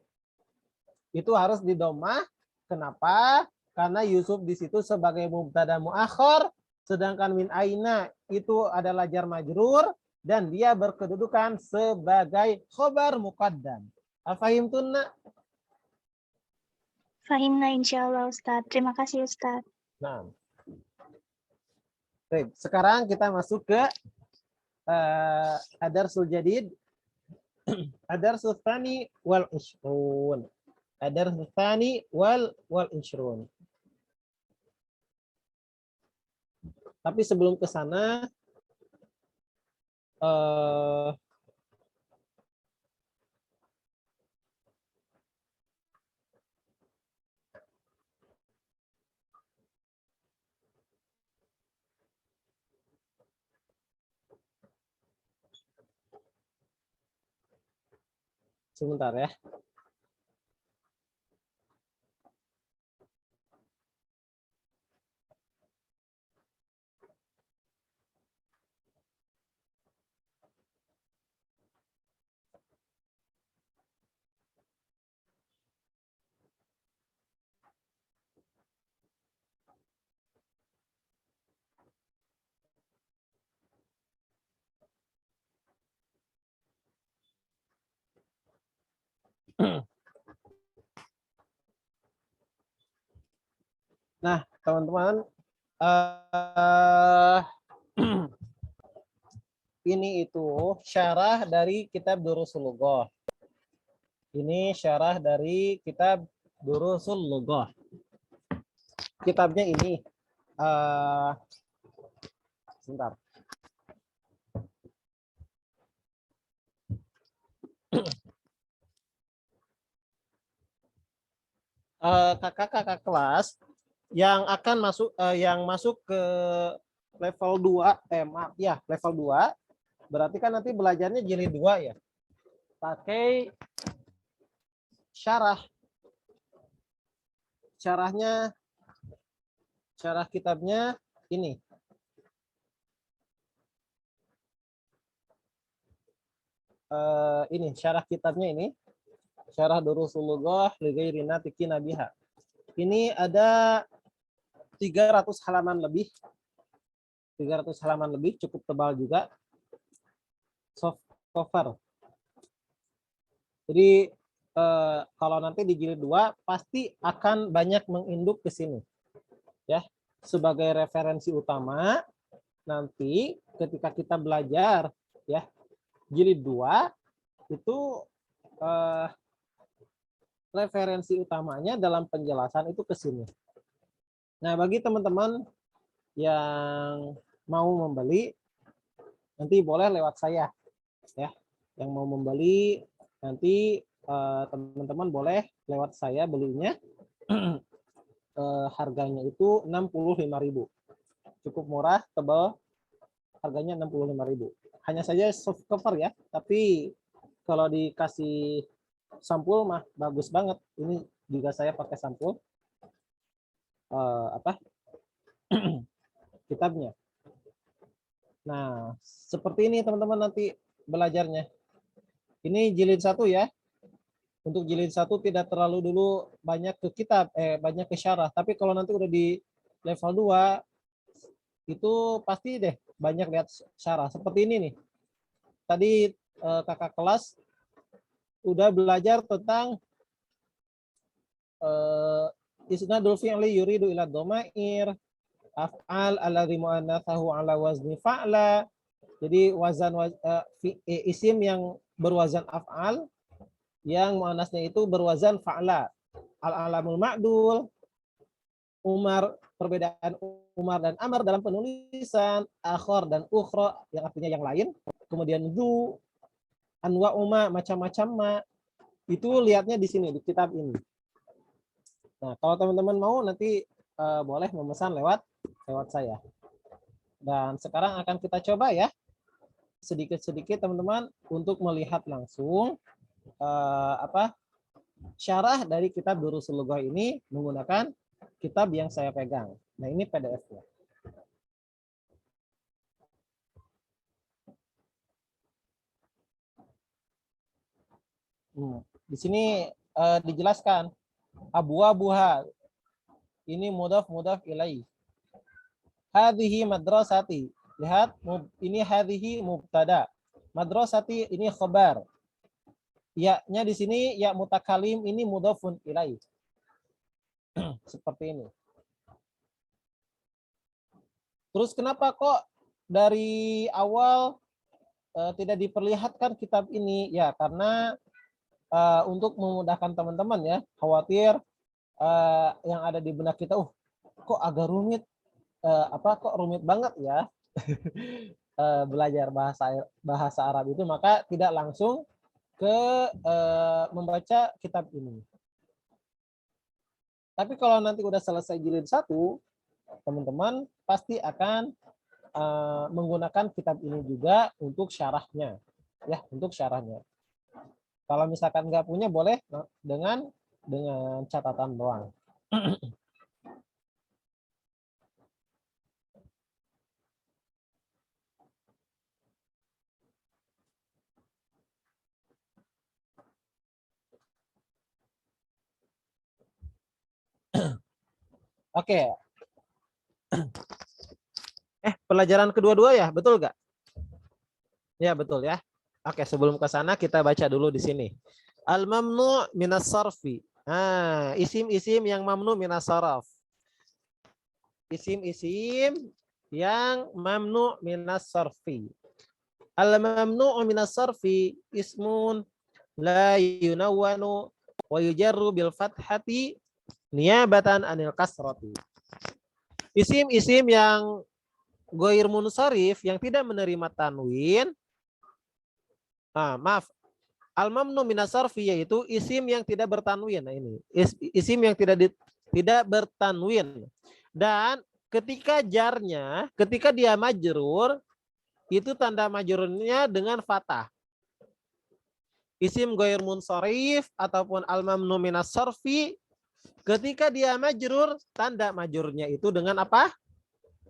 itu harus didomah. Kenapa? Karena Yusuf di situ sebagai mubtada muakhar, sedangkan min aina itu adalah jar majrur dan dia berkedudukan sebagai khobar muqaddam. Afahimtunna? Fahimna insyaallah Ustaz. Terima kasih Ustaz. Nah. Baik, sekarang kita masuk ke Adarsul Jadid. Adarsul Tsani wal Ishrun. Adarsul Tsani wal Ishrun. Tapi sebelum ke sana sebentar ya. Nah, teman-teman, ini itu syarah dari kitab Durusul Lughah. Ini syarah dari kitab Durusul Lughah. Kitabnya ini. Sebentar. Kakak-kakak kelas yang akan masuk ke level 2, maaf ya, level 2, berarti kan nanti belajarnya jilid 2 ya. Pakai syarah. Syarah kitabnya ini. Ini syarah kitabnya ini. Syarah Durusul Lughah li ghairi natiqin biha. Ini ada 300 halaman lebih. 300 halaman lebih, cukup tebal juga. Soft cover. Jadi kalau nanti di jilid 2 pasti akan banyak menginduk ke sini. Ya, sebagai referensi utama nanti ketika kita belajar ya jilid 2 itu referensi utamanya dalam penjelasan itu ke sini. Nah, bagi teman-teman yang mau membeli nanti boleh lewat saya ya. Yang mau membeli nanti teman-teman boleh lewat saya belinya. Harganya itu 65.000. Cukup murah, tebal. Harganya 65.000. Hanya saja soft cover ya, tapi kalau dikasih sampul mah bagus banget. Ini juga saya pakai sampul kitabnya. Nah, seperti ini teman-teman nanti belajarnya. Ini jilid 1 ya. Untuk jilid 1 tidak terlalu dulu banyak ke kitab, banyak ke syarah. Tapi kalau nanti udah di level 2 itu pasti deh banyak lihat syarah. Seperti ini nih. Tadi kakak kelas udah belajar tentang isnadul fi'li yuridu ila dhamair, af'al alladhi muannatsahu ala wazni fa'la. Jadi isim yang berwazan af'al yang muannasnya itu berwazan fa'la. Al-alamul ma'dul, Umar, perbedaan Umar dan Amar dalam penulisan, akhor dan ukhra yang artinya yang lain, kemudian du, anwa uma, macam-macam ma, itu lihatnya di sini di kitab ini. Nah, kalau teman-teman mau nanti boleh memesan lewat saya. Dan sekarang akan kita coba ya sedikit-sedikit teman-teman untuk melihat langsung syarah dari kitab Durusul Lughah ini menggunakan kitab yang saya pegang. Nah, ini PDF-nya. Di sini dijelaskan abwabuha. Ini mudhaf ilaih. Hadhihi madrasati. Lihat, ini hadhihi mubtada. Madrasati ini khabar. Ya-nya di sini ya mutakalim ini mudhafun ilaih. Seperti ini. Terus kenapa kok dari awal tidak diperlihatkan kitab ini? Ya, karena untuk memudahkan teman-teman ya, khawatir yang ada di benak kita, kok agak rumit, kok rumit banget ya belajar bahasa Arab itu, maka tidak langsung ke membaca kitab ini. Tapi kalau nanti udah selesai jilid 1, teman-teman pasti akan menggunakan kitab ini juga untuk syarahnya, ya, untuk syarahnya. Kalau misalkan nggak punya, boleh dengan catatan doang. Oke. Pelajaran kedua-dua ya, betul nggak? Ya, betul ya. Oke, sebelum ke sana kita baca dulu di sini. Al-mamnu minas sarfi. Nah, isim-isim yang mamnu minas sarf. Isim-isim yang mamnu minas sarfi. Al-mamnu minas sarfi ismun la yunawwanu wa yujarru bil fathati niyabatan anil kasrati. Isim-isim yang ghair munsharif yang tidak menerima tanwin. Maaf. Al-mamnu minas sarfi yaitu isim yang tidak bertanwin. Nah, ini isim yang tidak bertanwin. Dan ketika jarnya, ketika dia majrur, itu tanda majrurnya dengan fathah. Isim ghair munsharif ataupun al-mamnu minas sarfi, ketika dia majrur, tanda majrurnya itu dengan apa?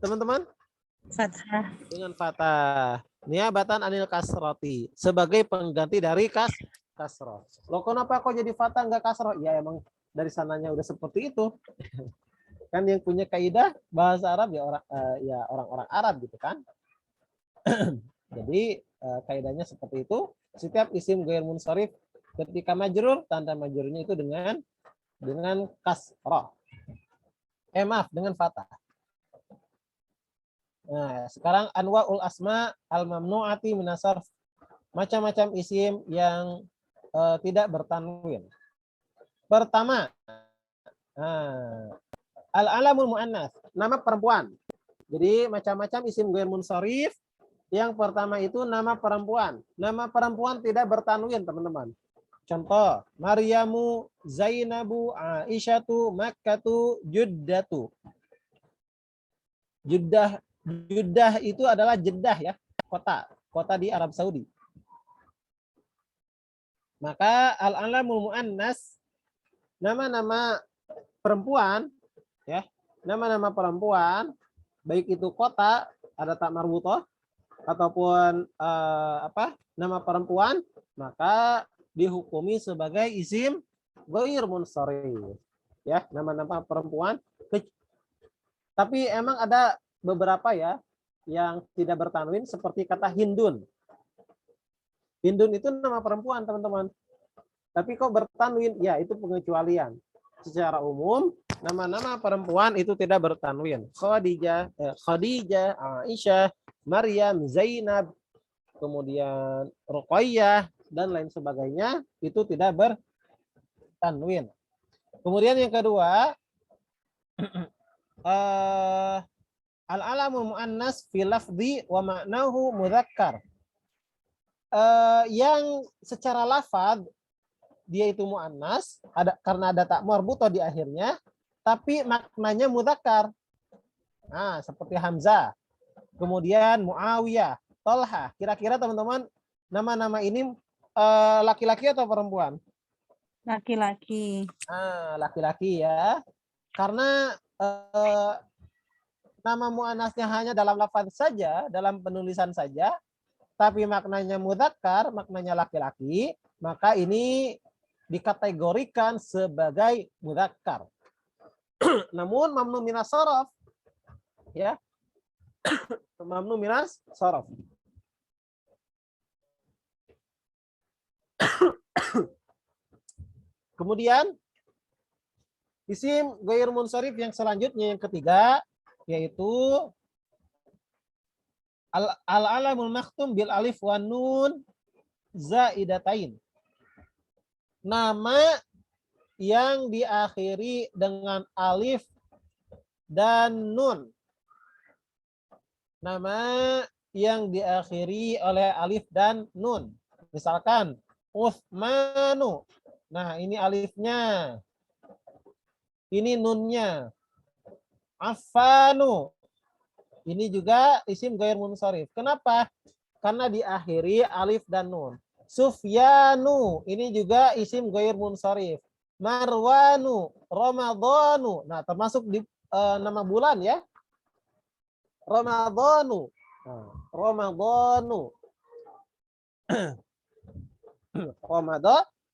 Teman-teman? Fathah. Dengan fathah. Niyabatan anil kasroti, sebagai pengganti dari kasroh. Loh, kenapa kok jadi fathah nggak kasroh? Ya emang dari sananya udah seperti itu. Kan yang punya kaidah bahasa Arab ya orang-orang Arab gitu kan. Jadi kaidahnya seperti itu. Setiap isim ghair munsharif Ketika majrur, tanda majrurnya itu dengan kasrah. Maaf, dengan fathah. Nah, sekarang anwaul asma al mamnu'ati minasarf. Macam-macam isim yang tidak bertanwin. Pertama, al-alamul muannas, nama perempuan. Jadi macam-macam isim ghair munsharif. Yang pertama itu nama perempuan. Nama perempuan tidak bertanwin, teman-teman. Contoh, Maryamu, Zainabu, Aisyatu, Makkatu, Juddatu. Jeddah itu adalah Jeddah ya, kota di Arab Saudi. Maka al-alamul muannas, nama-nama perempuan ya, nama-nama perempuan baik itu kota ada tak marbutoh ataupun nama perempuan, maka dihukumi sebagai isim ghair munsharif ya, nama-nama perempuan. Tapi emang ada beberapa ya yang tidak bertanwin seperti kata Hindun. Hindun itu nama perempuan, teman-teman. Tapi kok bertanwin? Ya, itu pengecualian. Secara umum, nama-nama perempuan itu tidak bertanwin. Khadijah, Aisyah, Maryam, Zainab, kemudian Ruqayyah, dan lain sebagainya, itu tidak bertanwin. Kemudian yang kedua, al-alamul muannas fi lafzi wa ma'nahu mudzakkar. Yang secara lafaz dia itu muannas, karena ada tak marbutoh di akhirnya, tapi maknanya mudzakkar. Nah, seperti Hamzah, kemudian Muawiyah, Tolha. Kira-kira teman-teman, nama-nama ini laki-laki atau perempuan? Laki-laki. Laki-laki ya. Karena nama muannasnya hanya dalam lafaz saja, dalam penulisan saja, tapi maknanya mudzakkar, maknanya laki-laki, maka ini dikategorikan sebagai mudzakkar. Namun mamnu minas shorof ya. Mamnu minas shorof. Kemudian isim ghair munsharif yang selanjutnya yang ketiga yaitu al-alamul makhtum bil alif wan nun zaidatain. Nama yang diakhiri dengan alif dan nun. Nama yang diakhiri oleh alif dan nun. Misalkan Utsmanu. Nah, ini alifnya. Ini nunnya. Affanu. Ini juga isim ghair munsharif. Kenapa? Karena diakhiri alif dan nun. Sufyanu, ini juga isim ghair munsharif. Marwanu, Ramadhanu. Nah, termasuk di nama bulan ya. Ramadhanu. Ramadhanu.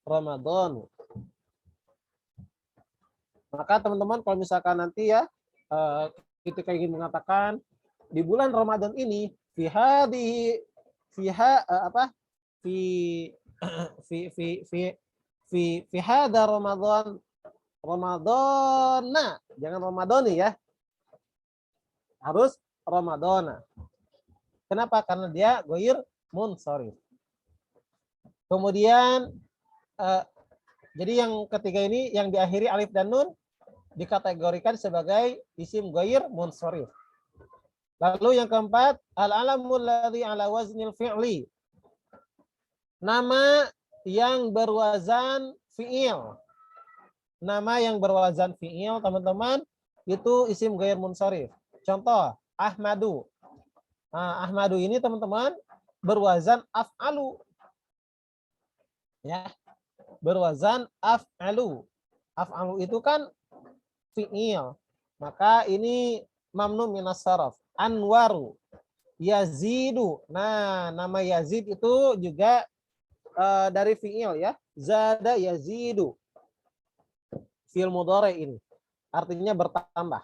Ramadhanu. Maka teman-teman kalau misalkan nanti ya ketika ingin mengatakan di bulan Ramadan ini fi hada Ramadana, jangan Ramadhani ya, harus Ramadana. Kenapa? Karena dia ghair munsharif. Kemudian jadi yang ketiga ini yang diakhiri alif dan nun dikategorikan sebagai isim ghair munsharif. Lalu yang keempat, al-alamul ladzi ala waznil fi'li. Nama yang berwazan fi'il. Nama yang berwazan fi'il, teman-teman, itu isim ghair munsharif. Contoh, Ahmadu. Nah, Ahmadu ini teman-teman berwazan af'alu. Ya. Berwazan af'alu. Af'alu itu kan fi'il. Maka ini mamnu minas saraf. Anwaru, Yazidu. Nah, nama Yazid itu juga dari fi'il ya. Zada Yazidu. Fi'il mudhari ini. Artinya bertambah.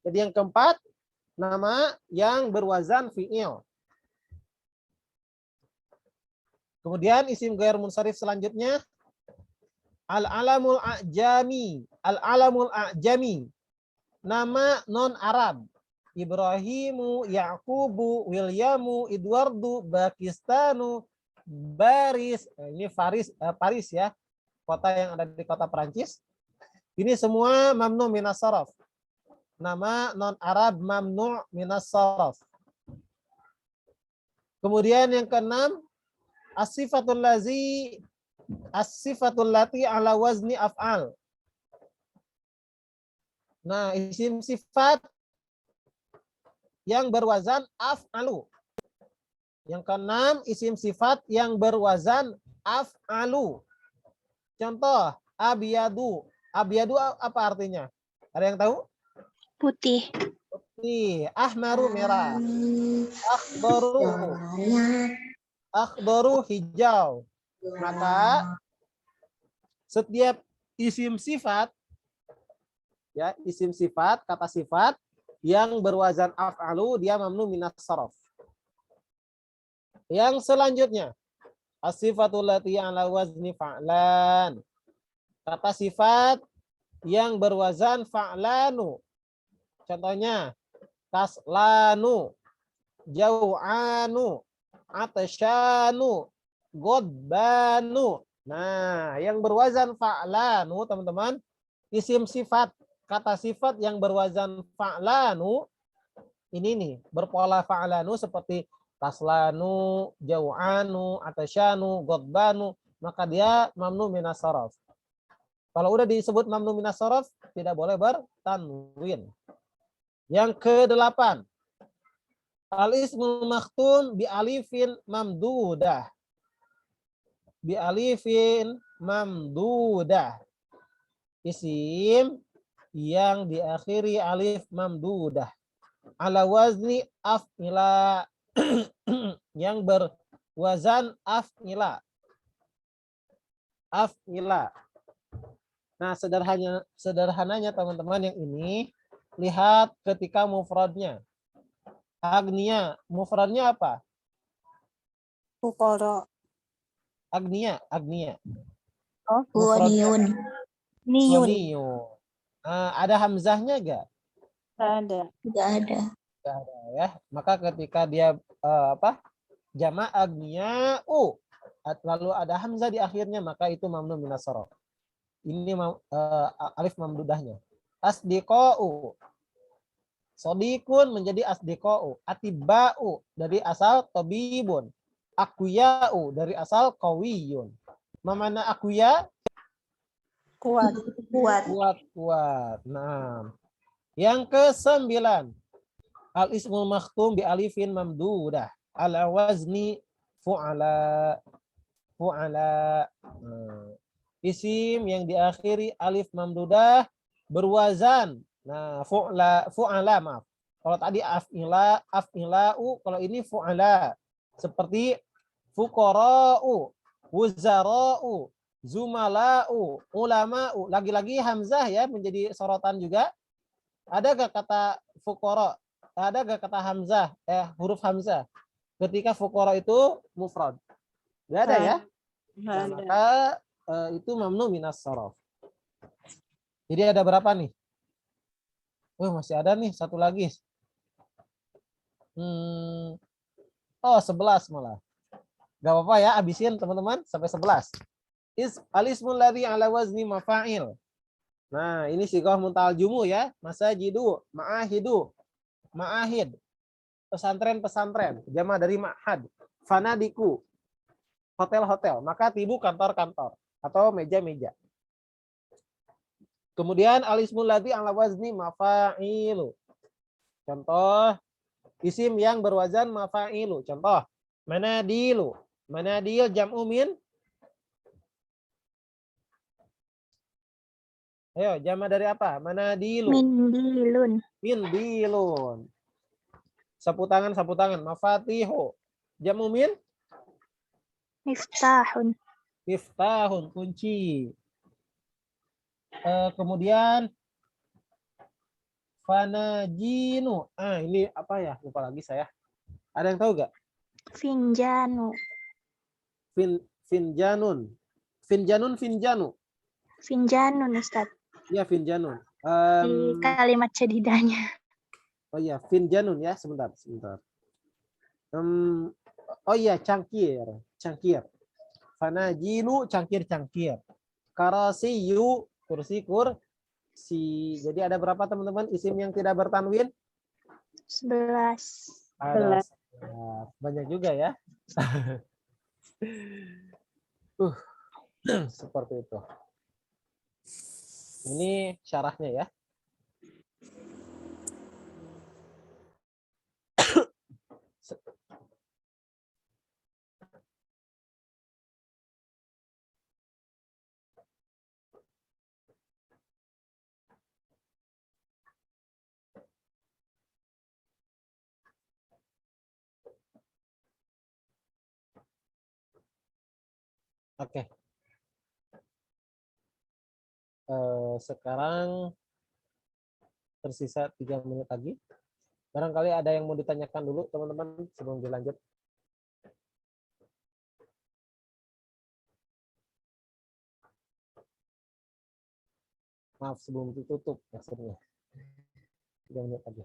Jadi yang keempat, nama yang berwazan fi'il. Kemudian isim ghair munsharif selanjutnya al-alamul a'jami. Al-alamul a'jami. Nama non Arab. Ibrahimu, Yaqubu, Williamu, Edwardu, Pakistanu, Baris. Ini Paris ya. Kota yang ada di kota Perancis. Ini semua mamnu minas saraf. Nama non Arab mamnu minas saraf. Kemudian yang keenam, as-sifatul lati ala wazni af'al. Nah, isim sifat yang berwazan af'alu. Yang keenam, isim sifat yang berwazan af'alu. Contoh, abiyadu. Abiyadu apa artinya? Ada yang tahu? Putih. Putih. Ahmaru merah. Akhdaru hijau. Maka setiap isim sifat ya, isim sifat, kata sifat yang berwazan af'alu dia mamnu minas saraf. Yang selanjutnya as-sifatul lati ala wazni fa'lan. Kata sifat yang berwazan fa'lanu. Contohnya kaslanu, jau'anu, atasyanu, godbanu. Nah, yang berwazan fa'lanu teman-teman, isim sifat, kata sifat yang berwazan fa'lanu, ini nih, berpola fa'lanu seperti taslanu, jau'anu, atasyanu, godbanu, maka dia mamnu minas saraf. Kalau udah disebut mamnu minas saraf, tidak boleh bertanwin. Yang ke-8, al-ismul makhtum bi alifin mamdudah. Bi alifin mamdudah. Isim yang diakhiri alif mamdudah. Ala wazni af'ila. Yang berwazan af'ila. Af'ila. Nah, sederhananya teman-teman yang ini, lihat ketika mufradnya. Agnia, mufradnya apa? Fuqara. Agnia. Oh, Ghaniyun. niyun. Ghaniyun. Ada hamzahnya enggak? Ada. Tidak ada. Enggak ada ya. Maka ketika dia jamak agnia lalu ada hamzah di akhirnya, maka itu mamnu minas saraf. Ini alif mamdudahnya. Asdiqa'u. Sodikun menjadi asdiqa'u. Atiba'u dari asal tabibun. Akuya'u dari asal qawiyun. Mana akuya? Kuat. Kuat. Nah, yang ke-9. Al-ismul makhtum bi alifin mamdudah. Ala wazni fu'ala. Isim yang diakhiri alif mamdudah berwazan. Nah, fu'ala maaf. Kalau tadi af'ila'u, kalau ini fu'ala. Seperti fuqara'u, wuzara'u, zumala'u, ulama'u. Lagi-lagi hamzah ya menjadi sorotan juga. Ada gak kata fuqara? Ada gak kata hamzah? Huruf hamzah. Ketika fuqara itu mufrad. Gak ada ya? Nah, maka itu mamnu minas saraf. Jadi ada berapa nih? Masih ada nih satu lagi. 11 malah. Gak apa-apa ya, abisin teman-teman sampai 11. Al-ismul ladzi ala wazni mafa'il. Nah, ini sighah muntal jumu ya. Masajidu, ma'ahidu, ma'ahid. Pesantren-pesantren, jama dari ma'had. Fanadiku, hotel-hotel. Maka tibu kantor-kantor atau meja-meja. Kemudian al-ismul ladzi ala wazni mafa'ilu. Contoh isim yang berwazan mafa'ilu. Contoh manadilu. Manadil jam'u min. Ayo, jama dari apa? Manadilu. Mindilun. Sapu tangan. Mafatihu. Jam'u min. Miftahun, kunci. Kemudian fanajinu. Ini apa ya? Lupa lagi saya. Ada yang tahu gak? Finjanu. Finjanun. Finjanu. Finjanun Ustaz. Ya, finjanun. Di kalimat cedidanya. Oh iya, finjanun ya, sebentar. Oh iya, cangkir. Fanajilu, cangkir. Karasiyu, kursi. Jadi ada berapa teman-teman isim yang tidak bertanwin? 11. Ada 11. Banyak juga ya. Seperti itu. Ini syarahnya ya. Oke. Sekarang tersisa 3 menit lagi. Barangkali ada yang mau ditanyakan dulu teman-teman sebelum dilanjut. Maaf sebelum ditutup maksudnya. 3 menit lagi.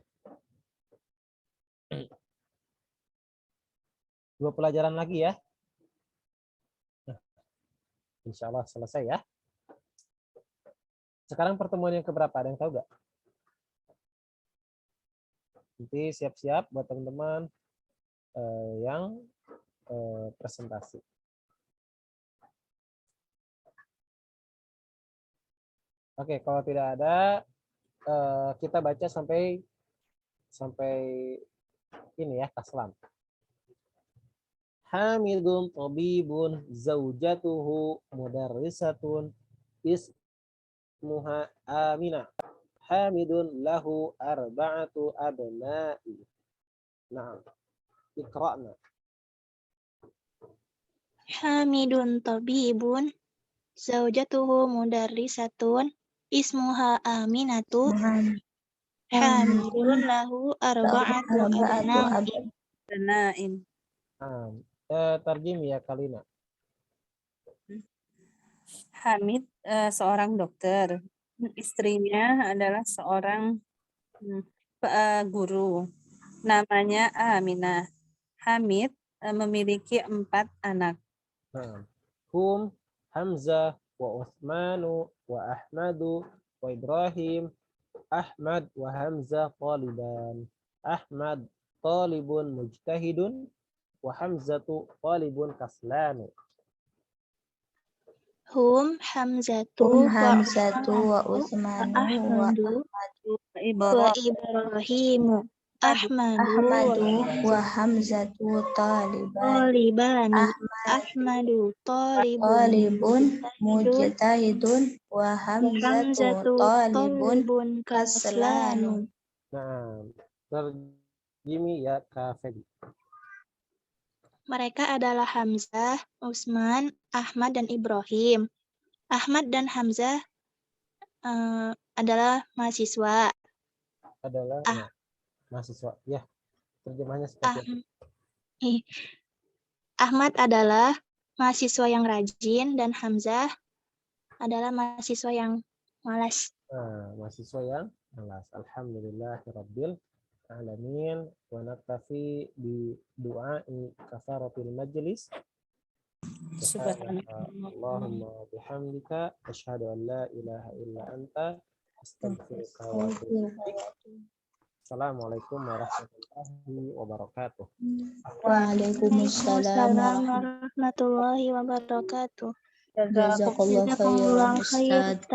2 pelajaran lagi ya. Nah, insya Allah selesai ya. Sekarang pertemuan yang keberapa? Ada yang tahu nggak? Nanti siap-siap buat teman-teman yang presentasi. Oke, kalau tidak ada, kita baca sampai ini ya, kaslam. Hamidun tabibun zaujatuhu mudarrisatun ismuha Aminah. Hamidun lahu arba'atu abna'i. Nah, iqra'na. Hamidun tabibun zaujatuhu mudarrisatun ismuha Aminatu. Hamidun lahu arba'atu abna'in. Tarjim ya Kalina. Hamid seorang dokter. Istrinya adalah seorang guru. Namanya Aminah. Hamid memiliki 4 anak. Hum Hamzah wa Utsmanu wa Ahmadu wa Ibrahim. Ahmad wa Hamzah taliban. Ahmad talibun mujtahidun wa Hamzatu talibun kaslanu. Hum Hamzatu wa Utsmanu wa Ibrahimu. Ahmadu wa Hamzatu talibani. Ahmadu talibun mujtahidun wa Hamzatu talibun kaslanu. Nah, terjimi ya Kafedi. Mereka adalah Hamzah, Utsman, Ahmad, dan Ibrahim. Ahmad dan Hamzah adalah mahasiswa. Mahasiswa. Ya, terjemahnya seperti itu. Ahmad adalah mahasiswa yang rajin dan Hamzah adalah mahasiswa yang malas. Mahasiswa yang malas. Alhamdulillahirabbil alamin wa naktafi bi du'ai kafaratil majlis. Allahumma bihamdika asyhadu an la ilaha illa anta astaghfiruka wa atubu ilaik. Assalamualaikum warahmatullahi wabarakatuh. Waalaikumsalam warahmatullahi wabarakatuh. Jazakallahu khairan Ustaz.